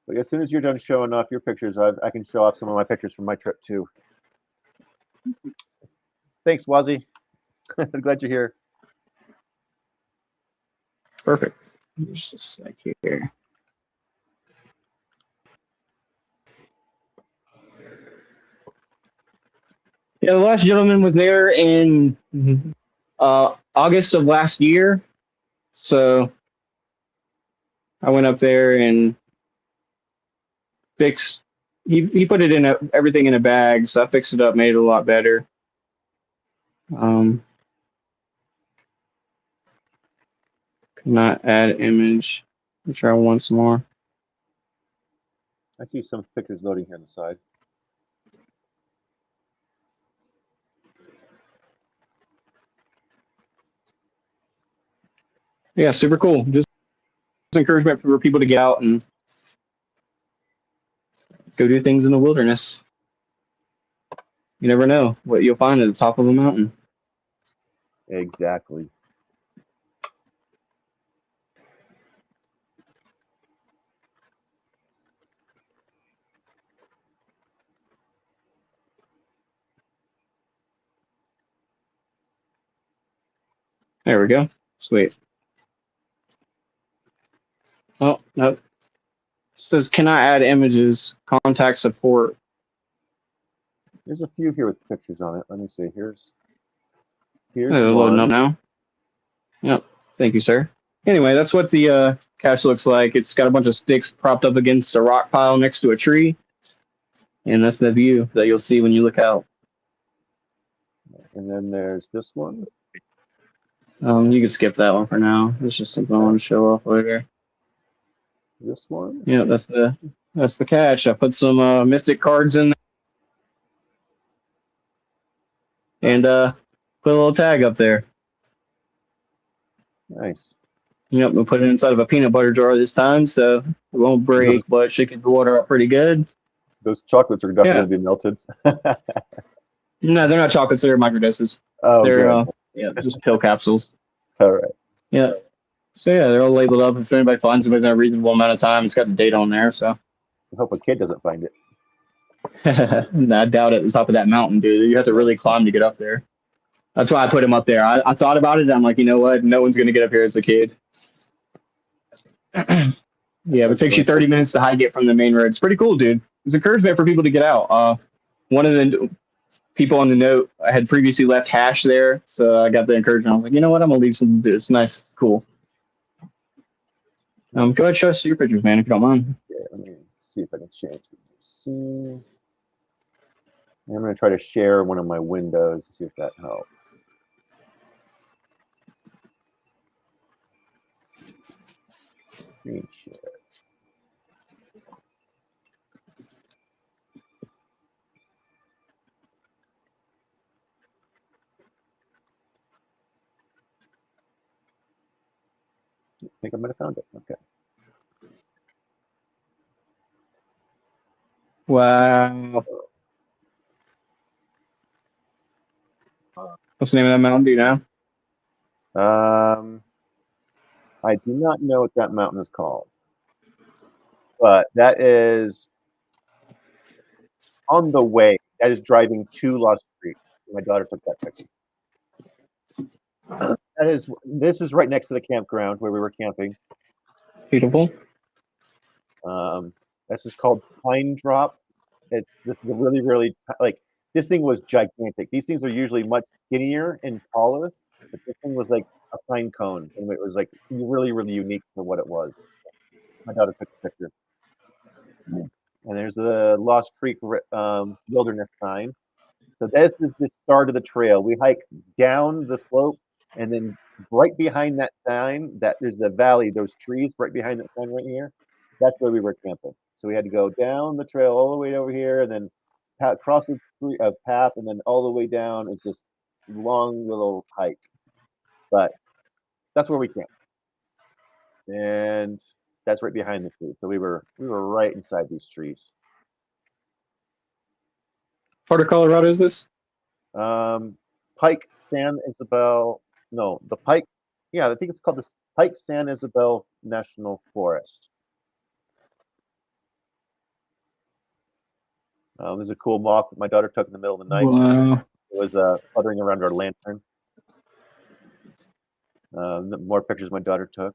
Like as soon as you're done showing off your pictures, I can show off some of my pictures from my trip too. Thanks, Wazzy. I'm glad you're here. Perfect. Just a sec here. Yeah, the last gentleman was there in August of last year. So I went up there and fixed. He put it in everything in a bag, so I fixed it up, made it a lot better. Cannot add image. Let's try once more. I see some pictures loading here on the side. Yeah, super cool. Just encouragement for people to get out and go do things in the wilderness. You never know what you'll find at the top of a mountain. Exactly. There we go. Sweet. Oh, no. It says cannot add images. Contact support. There's a few here with pictures on it. Let me see. Here's Loading up one. now. Yep. Thank you, sir. Anyway, that's what the cache looks like. It's got a bunch of sticks propped up against a rock pile next to a tree. And that's the view that you'll see when you look out. And then there's this one. You can skip that one for now. It's just something I want to show off later. This one. Yeah, that's the cache. I put some mythic cards in there and put a little tag up there. Nice. Yep, we put it inside of a peanut butter jar this time, so it won't break, but it should get the water up pretty good. Those chocolates are definitely Yeah. going to be melted. No, they're not chocolates. They're microdoses. Oh, They're good. just pill capsules. All right. Yeah. So yeah, they're all labeled up. If anybody finds them within a reasonable amount of time, it's got the date on there. So I hope a kid doesn't find it. I doubt it. At the top of that mountain, dude. You have to really climb to get up there. That's why I put him up there. I thought about it. I'm like, you know what? No one's gonna get up here as a kid. Yeah, but it takes you 30 minutes to hike it from the main road. It's pretty cool, dude. It's encouragement for people to get out. One of the people on the note I had previously left hash there, so I got the encouragement. I was like, you know what? I'm gonna leave some. It's nice, it's cool. Go ahead, show us your pictures, man, if you don't mind. Yeah, let me see if I can change the scene. I'm going to try to share one of my windows to see if that helps. Screen share. I think I might have found it. Okay. Wow. What's the name of that mountain? Do you know? I do not know what that mountain is called, but that is on the way. That is driving to Lost Creek. My daughter took that picture. This is right next to the campground where we were camping. Beautiful. This is called Pine Drop. This is a really like this thing was gigantic. These things are usually much skinnier and taller, but this thing was like a pine cone, and it was like really unique for what it was. My daughter took a picture, and there's the Lost Creek wilderness sign. So this is the start of the trail. We hike down the slope, and then right behind that sign, that there's the valley, those trees right behind that sign right here. That's where we were camping. So we had to go down the trail all the way over here, and then cross a path, and then all the way down is this long little hike. But that's where we camped, and that's right behind the tree. So we were right inside these trees. Part of Colorado is this? Pike San Isabel. No, the Pike. Yeah, I think it's called the Pike San Isabel National Forest. There's a cool moth that my daughter took in the middle of the night. Wow. It was fluttering around our lantern. More pictures my daughter took.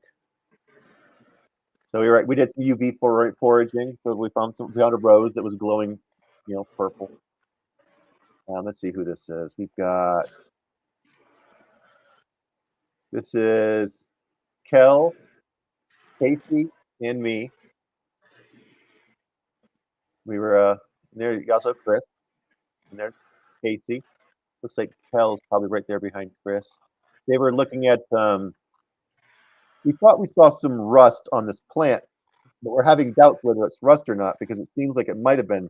So we did some UV foraging. So we found a rose that was glowing, purple. Let's see who this is. This is Kel, Casey, and me. We were there. Also Chris, and there's Casey. Looks like Kel's probably right there behind Chris. They were looking at. We thought we saw some rust on this plant, but we're having doubts whether it's rust or not because it seems like it might have been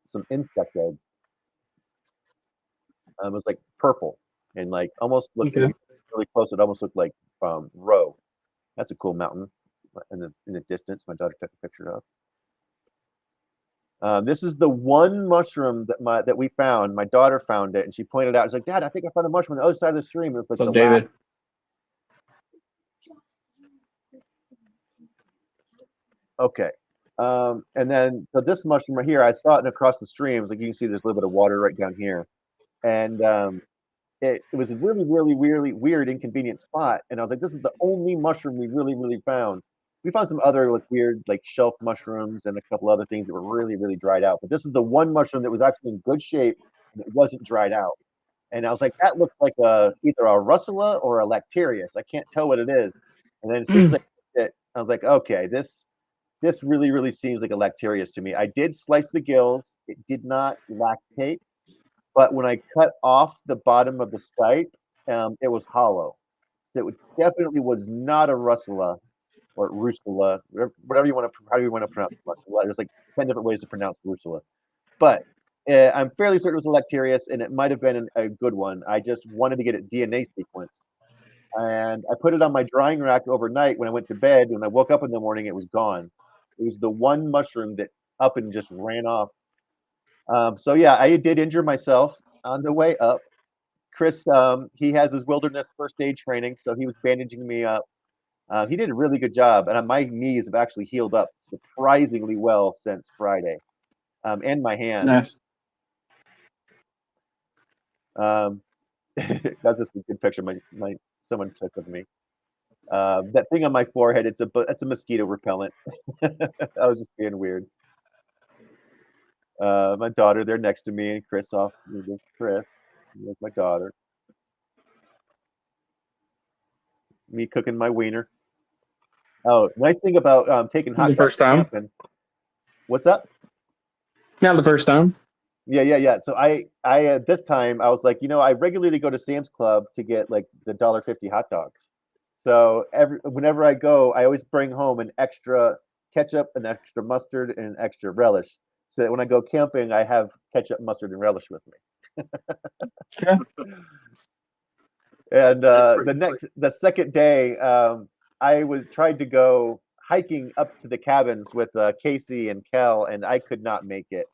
some insect egg. It was like purple and like almost looked really close. It almost looked like roe. That's a cool mountain in the distance. My daughter took a picture of. This is the one mushroom that we found. My daughter found it, and she pointed out. She's like, "Dad, I think I found a mushroom on the other side of the stream." It was like What's up, David? Okay. And then so this mushroom right here, I saw it across the streams. Like you can see, there's a little bit of water right down here, and it was a really, really, really weird, inconvenient spot. And I was like, this is the only mushroom we really, really found. We found some other like weird like shelf mushrooms and a couple other things that were really, really dried out. But this is the one mushroom that was actually in good shape and it wasn't dried out. And I was like, that looks like either a russula or a lactarius. I can't tell what it is. And then as soon as I was like, okay, this really, really seems like a lactarius to me. I did slice the gills. It did not lactate. But when I cut off the bottom of the stipe, it was hollow. So it definitely was not a russula or rusula, whatever you want to, how do you want to pronounce russula? There's like 10 different ways to pronounce rusula. But I'm fairly certain it was a lactarius, and it might have been a good one. I just wanted to get it DNA sequenced. And I put it on my drying rack overnight when I went to bed. When I woke up in the morning, it was gone. It was the one mushroom that up and just ran off. So yeah, I did injure myself on the way up. Chris, he has his wilderness first aid training, so he was bandaging me up. He did a really good job, and my knees have actually healed up surprisingly well since Friday, and my hands. Nice. That's just a good picture someone took of me. That thing on my forehead, it's a mosquito repellent. I was just being weird. My daughter, they're next to me, and Chris off. There's Chris. There's my daughter. Me cooking my wiener. Oh, nice thing about taking hot dogs first time. camping. What's up? Not the first time. Yeah. So I this time I was like, I regularly go to Sam's Club to get like the $1.50 hot dogs. So whenever I go, I always bring home an extra ketchup, an extra mustard, and an extra relish, so that when I go camping, I have ketchup, mustard, and relish with me. Okay. And the second day, I tried to go hiking up to the cabins with Casey and Kel, and I could not make it.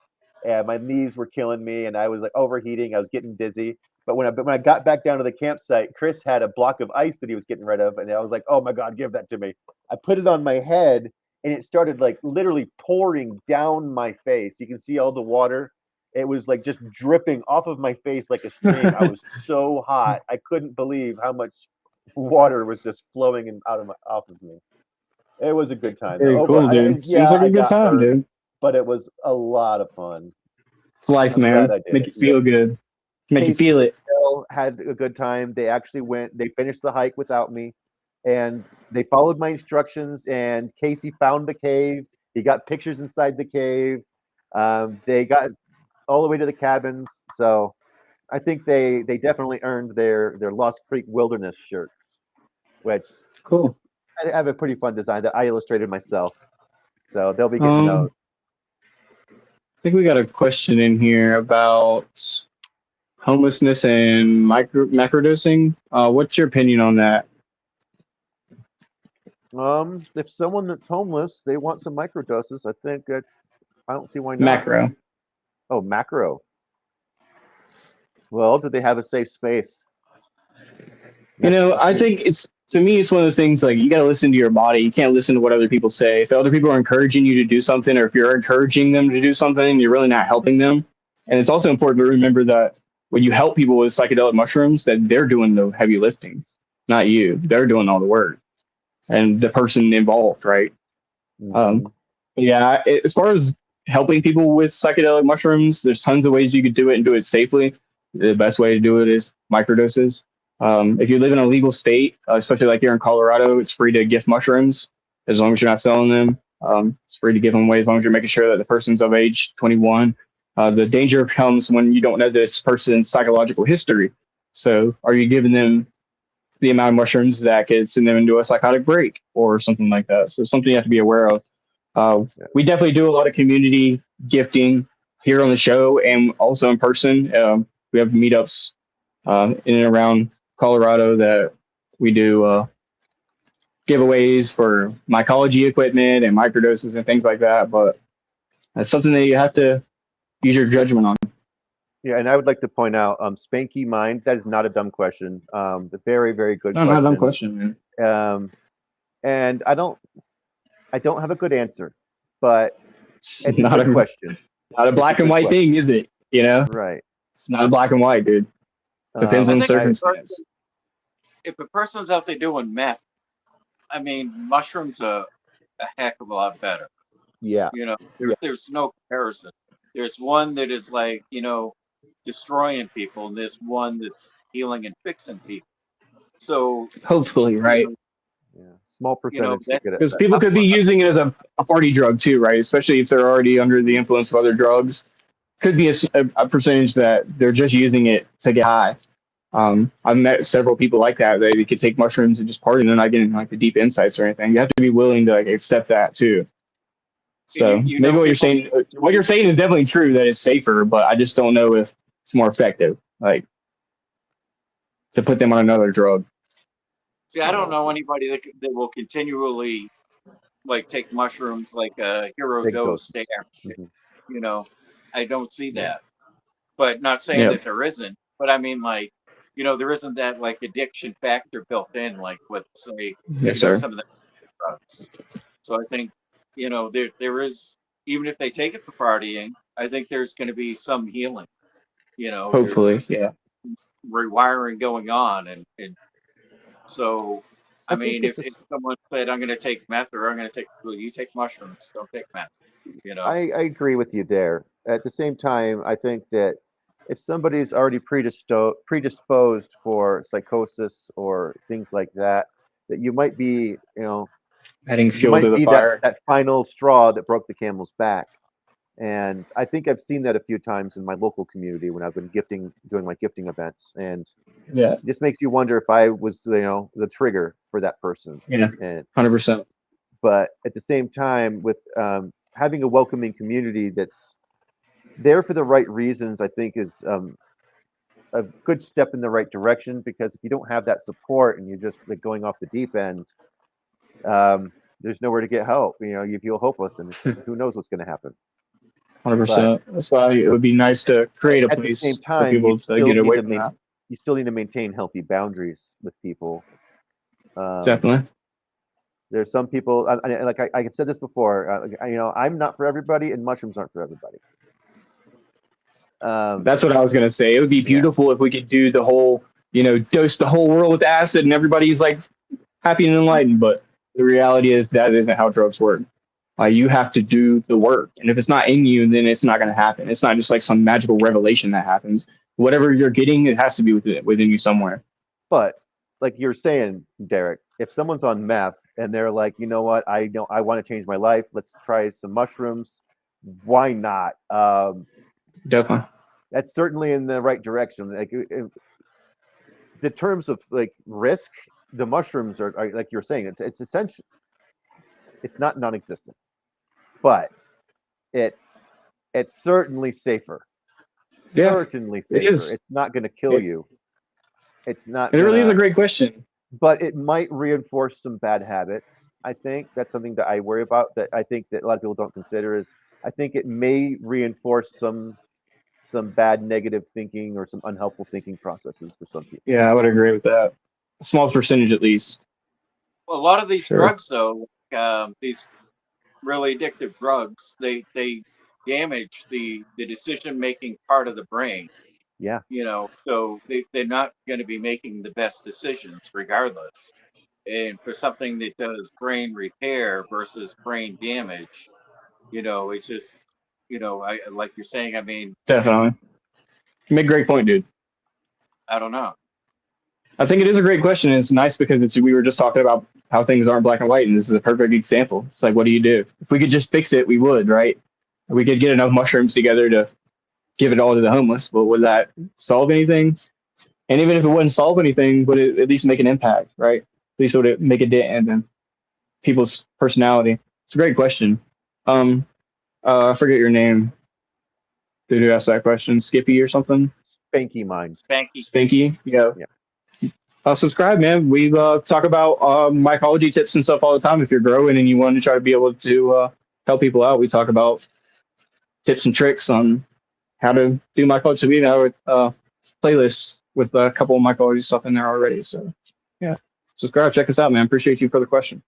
And my knees were killing me, and I was like overheating. I was getting dizzy. But when I got back down to the campsite, Chris had a block of ice that he was getting rid of, and I was like, "Oh my God, give that to me!" I put it on my head, and it started like literally pouring down my face. You can see all the water. It was like just dripping off of my face like a stream. I was so hot. I couldn't believe how much water was just flowing off of me. It was a good time. Very cool, dude. Seems like a good time, dude. But it was a lot of fun. It's life, man. Make you feel good. Make you feel it. Had a good time. They actually they finished the hike without me, and they followed my instructions. And Casey found the cave. He got pictures inside the cave. They got all the way to the cabins. So I think they definitely earned their Lost Creek Wilderness shirts, which cool. I have a pretty fun design that I illustrated myself. So they'll be getting those. think we got a question in here about homelessness and macrodosing. What's your opinion on that? If someone that's homeless, they want some microdoses, I think that I don't see why not. Macro. Oh, macro. Well, do they have a safe space? I think it's to me, it's one of those things like you got to listen to your body. You can't listen to what other people say. If other people are encouraging you to do something, or if you're encouraging them to do something, you're really not helping them. And it's also important to remember that when you help people with psychedelic mushrooms, that they're doing the heavy lifting, not you. They're doing all the work, and the person involved, right? Um, Mhm. yeah, as far as helping people with psychedelic mushrooms, there's tons of ways you could do it and do it safely. The best way to do it is microdoses. If you live in a legal state, especially like here in Colorado, it's free to gift mushrooms as long as you're not selling them. It's free to give them away as long as you're making sure that the person's of age 21. The danger comes when you don't know this person's psychological history. So, are you giving them the amount of mushrooms that could send them into a psychotic break or something like that? So, it's something you have to be aware of. Yeah. We definitely do a lot of community gifting here on the show and also in person. We have meetups in and around Colorado that we do giveaways for mycology equipment and microdoses and things like that. But that's something that you have to use your judgment on. Yeah, and I would like to point out, Spanky Mind, that is not a dumb question. A very, very good No, not a dumb question. question, man. And I don't have a good answer, but It's it's a good question. not a It's a black and good white question. thing, is it? Right. It's not black and white, dude. Depends I on the think circumstance. if a person's out there doing meth, I mean, mushrooms are a heck of a lot better. Yeah. Yeah. There's no comparison. There's one that is like, destroying people, and there's one that's healing and fixing people. So, Hopefully, you right? know, Yeah. Small percentage to that's get it. Because people could be using it as a party drug too, right? Especially if they're already under the influence of other drugs. Could be a percentage that they're just using it to get high. I've met several people like that. They could take mushrooms and just party and they're not getting like the deep insights or anything. You have to be willing to like accept that too. and So maybe people. what you're saying is definitely true that it's safer, but I just don't know if it's more effective, like to put them on another drug. See, I don't know anybody that will continually like take mushrooms like a hero Big dose doses. stay after. Mhm. You know, I don't see Yeah. that. But not saying Yeah. that there isn't. But I mean, like, there isn't that like addiction factor built in, like with say, Yes, sir. some of the drugs. So I think, there is, even if they take it for partying, I think there's going to be some healing. There's Hopefully, yeah. rewiring going on, and so I I think mean, it's if someone said I'm going to take meth or I'm going to take, well, you take mushrooms, don't take meth. You know, I agree with you there. At the same time, I think that if somebody's already predisposed for psychosis or things like that, that you might be, Adding you fuel to might the be that fire. that final straw that broke the camel's back. And I think I've seen that a few times in my local community when I've been doing my gifting events, and Yeah, it just makes you wonder if I was, the trigger for that person. yeah, And 100%. but at the same time, with having a welcoming community that's there for the right reasons, I think is a good step in the right direction. Because if you don't have that support and you're just like going off the deep end, there's nowhere to get help. You feel hopeless, and who knows what's going to happen. But 100%. That's why it would be nice to create a at the same place for time, people to get away from that. you still need to maintain healthy boundaries with people. Um, Definitely. there's some people, like I said this before. I'm not for everybody, and mushrooms aren't for everybody. Um, That's what I was gonna say. It would be yeah, beautiful if we could do the whole, dose the whole world with acid and everybody's like happy and enlightened. But the reality is that isn't how drugs work. You have to do the work, and if it's not in you, then it's not gonna happen. It's not just like some magical revelation that happens. Whatever you're getting, it has to be within you somewhere. but like you're saying, Derek, if someone's on meth and they're like, you know what, I know I want to change my life. Let's try some mushrooms. Why not? Definitely. That's certainly in the right direction. Like the terms of like risk, the mushrooms are like you're saying. It's essential. It's not non-existent, but it's It's certainly safer. Yeah, Certainly it safer. is. It's not going to kill you. It's not It really is a gonna, great question. but it might reinforce some bad habits. I think that's something that I worry about. That I think that a lot of people don't consider is I think it may reinforce some bad negative thinking or some unhelpful thinking processes for some people. Yeah, I would agree with that. A small percentage, at least. Well, a lot of these Sure. drugs, though, these really addictive drugs, they damage the decision making part of the brain. Yeah. So they're not going to be making the best decisions regardless. And for something that does brain repair versus brain damage, it's just, I like you're saying. I mean, Definitely. You make a great point, dude. I don't know. I think it is a great question. And it's nice because we were just talking about how things aren't black and white, and this is a perfect example. It's like, what do you do? If we could just fix it, we would, right? We could get enough mushrooms together to give it all to the homeless, but would that solve anything? And even if it wouldn't solve anything, would it at least make an impact, right? At least would it make a dent in people's personality? It's a great question. Um, I forget your name. Dude who asked that question, Skippy or something? Spanky mind. Spanky. Spinky? Yeah. Yeah. Subscribe, man. We talk about mycology tips and stuff all the time. If you're growing and you want to try to be able to help people out, we talk about tips and tricks on how to do mycology. We have a playlist with a couple of mycology stuff in there already. So, yeah, subscribe. Check us out, man. Appreciate you for the question.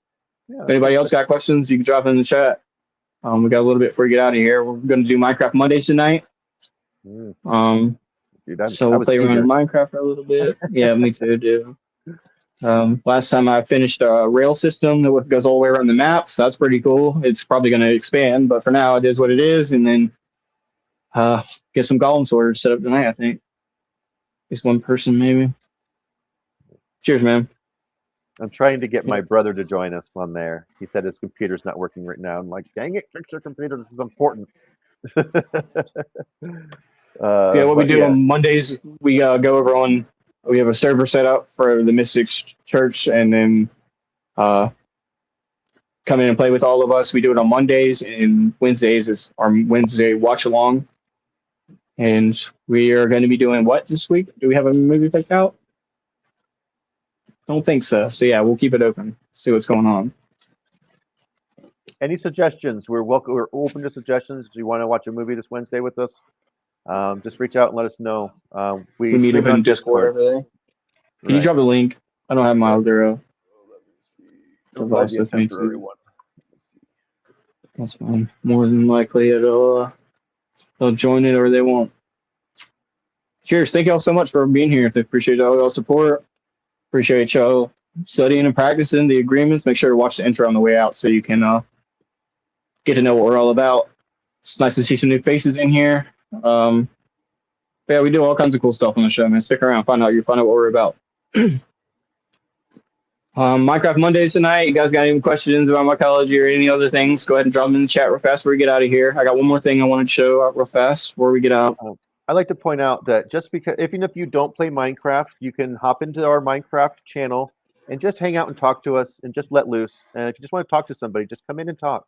Yeah. If anybody else got questions, you can drop it in the chat. We got a little bit before we get out of here. We're going to do Minecraft Mondays tonight. Dude, So I we'll was play around eager. in Minecraft for a little bit. Yeah, me too, dude. Last time I finished a rail system that goes all the way around the map, so that's pretty cool. It's probably going to expand, but for now, it is what it is. And then get some golem swords set up tonight, I think. Just one person, maybe. Cheers, man. I'm trying to get my brother to join us on there. He said his computer's not working right now. I'm like, dang it, fix your computer. This is important. So yeah, what we But do yeah, on Mondays, we go over on. We have a server set up for the Mystics Church, and then come in and play with all of us. We do it on Mondays, and Wednesdays is our Wednesday watch along. And we are going to be doing what this week? Do we have a movie picked out? Don't think so. So yeah, we'll keep it open. See what's going on. any suggestions? We're welcome. We're open to suggestions. Do you want to watch a movie this Wednesday with us? Just reach out and let us know. We We meet stream up it in on Discord Discord. over there. Can you Right. drop the link? I don't have my other Let me see. It'll probably device be a with me temporary too. one. Let's see. That's fine. More than likely, they'll join it or they won't. Cheers. Thank y'all so much for being here. I appreciate all y'all support. Appreciate y'all studying and practicing the agreements. Make sure to watch the intro on the way out so you can get to know what we're all about. It's nice to see some new faces in here. Yeah, we do all kinds of cool stuff on the show, man. Stick around, find out what we're about. Minecraft Mondays tonight. You guys got any questions about mycology or any other things? Go ahead and drop them in the chat real fast before we get out of here. I got one more thing I wanted to show out real fast before we get out. I'd like to point out that just because, even if you don't play Minecraft, you can hop into our Minecraft channel and just hang out and talk to us and just let loose. And if you just want to talk to somebody, just come in and talk.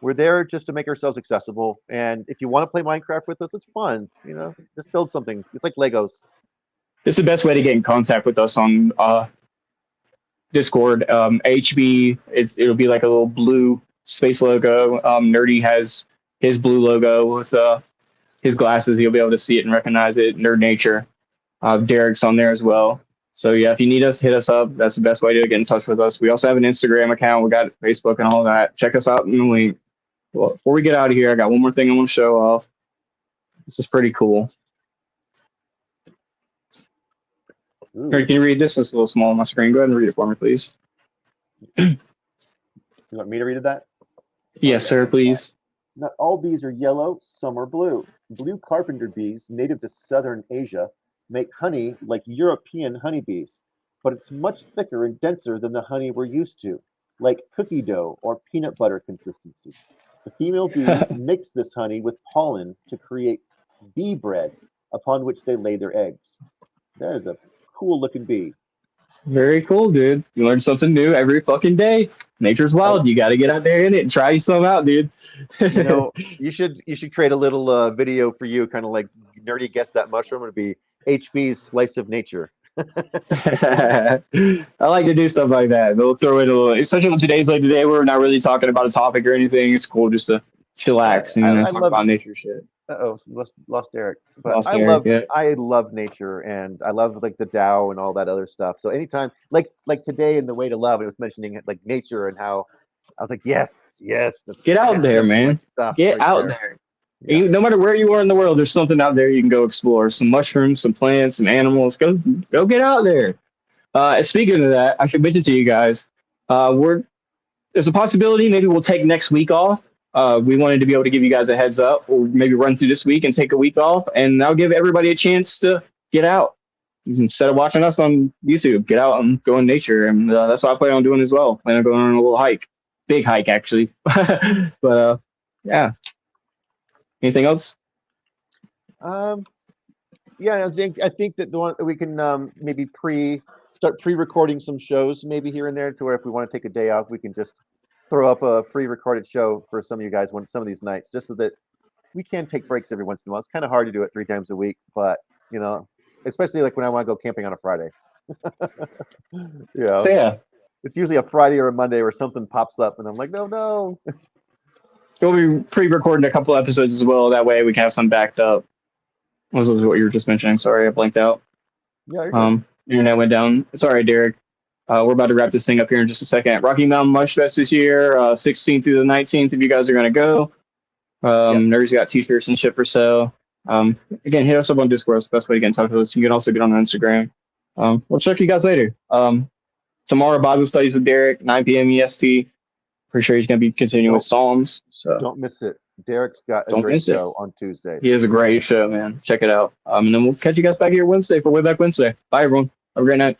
We're there just to make ourselves accessible. And if you want to play Minecraft with us, it's fun. Just build something. It's like Legos. It's the best way to get in contact with us on Discord. HB, it'll be like a little blue space logo. Nerdy has his blue logo with his glasses. You'll be able to see it and recognize it. Nerd Nature. Derek's on there as well. So yeah, if you need us, hit us up. That's the best way to get in touch with us. We also have an Instagram account. We got Facebook and all that. Check us out in the link. Well, before we get out of here, I got one more thing I want to show off. This is pretty cool. Here, can you read this? It's a little small on my screen. Go ahead and read it for me, please. You want me to read that? Yes, sir, please. Not all bees are yellow, some are blue. Blue carpenter bees, native to southern Asia, make honey like European honeybees, but it's much thicker and denser than the honey we're used to, like cookie dough or peanut butter consistency. The female bees mix this honey with pollen to create bee bread, upon which they lay their eggs. That is a cool looking bee. Very cool, dude. You learn something new every fucking day. Nature's I, wild. You got to get out there in it and try some out, dude. you should create a little video for you, kind of like nerdy guess that mushroom. It'd be HB's slice of nature. I like to do stuff like that. They'll throw in a little, especially on today's like today, where we're not really talking about a topic or anything. It's cool just to Yeah, chillax and I, I talk love. about nature shit. Oh, lost Eric. But Lost Eric, yeah. I love nature, and I love like the Tao and all that other stuff. So anytime, like today in the Way to Love, it was mentioning like nature and how I was like, yes, yes, Get out there, that's my man. stuff Get right out there. there. Yeah. No matter where you are in the world, there's something out there you can go explore. Some mushrooms, some plants, some animals. Go get out there. Speaking of that, I should mention to you guys, we're there's a possibility maybe we'll take next week off. We wanted to be able to give you guys a heads up, or maybe run through this week and take a week off, and that'll give everybody a chance to get out instead of watching us on YouTube. Get out and go in nature, and that's what I plan on doing as well. Plan on going on a little hike, big hike actually. But yeah. Anything else? Um. Yeah, I think that the one we can maybe start pre-recording some shows maybe here and there to where if we want to take a day off, we can just throw up a pre-recorded show for some of you guys some of these nights, just so that we can take breaks every once in a while. It's kind of hard to do it 3 times a week, but especially like when I want to go camping on a Friday. So yeah, It's usually a Friday or a Monday where something pops up, and I'm like, no. we'll be pre-recording a couple episodes as well. That way we can have some backed up. This was what you were just mentioning. Sorry, I blanked out. Yeah, you're good. Internet went down. It's all right, Derek. We're about to wrap this thing up here in just a second. Rocky Mountain Mush Fest this year, 16th through the 19th. If you guys are going to go, Nerds got t-shirts and shit for sale. Again, hit us up on Discord. It's the best way to get in touch with us. You can also get on Instagram. We'll check you guys later. Tomorrow, Bible studies with Derek, 9 p.m. EST. Pretty sure he's going to be continuing with Psalms. So Don't miss it. Derek's got a Don't great miss it. show on Tuesdays. he is a great show, man. Check it out. And then we'll catch you guys back here Wednesday for Way Back Wednesday. Bye, everyone. Have a great night.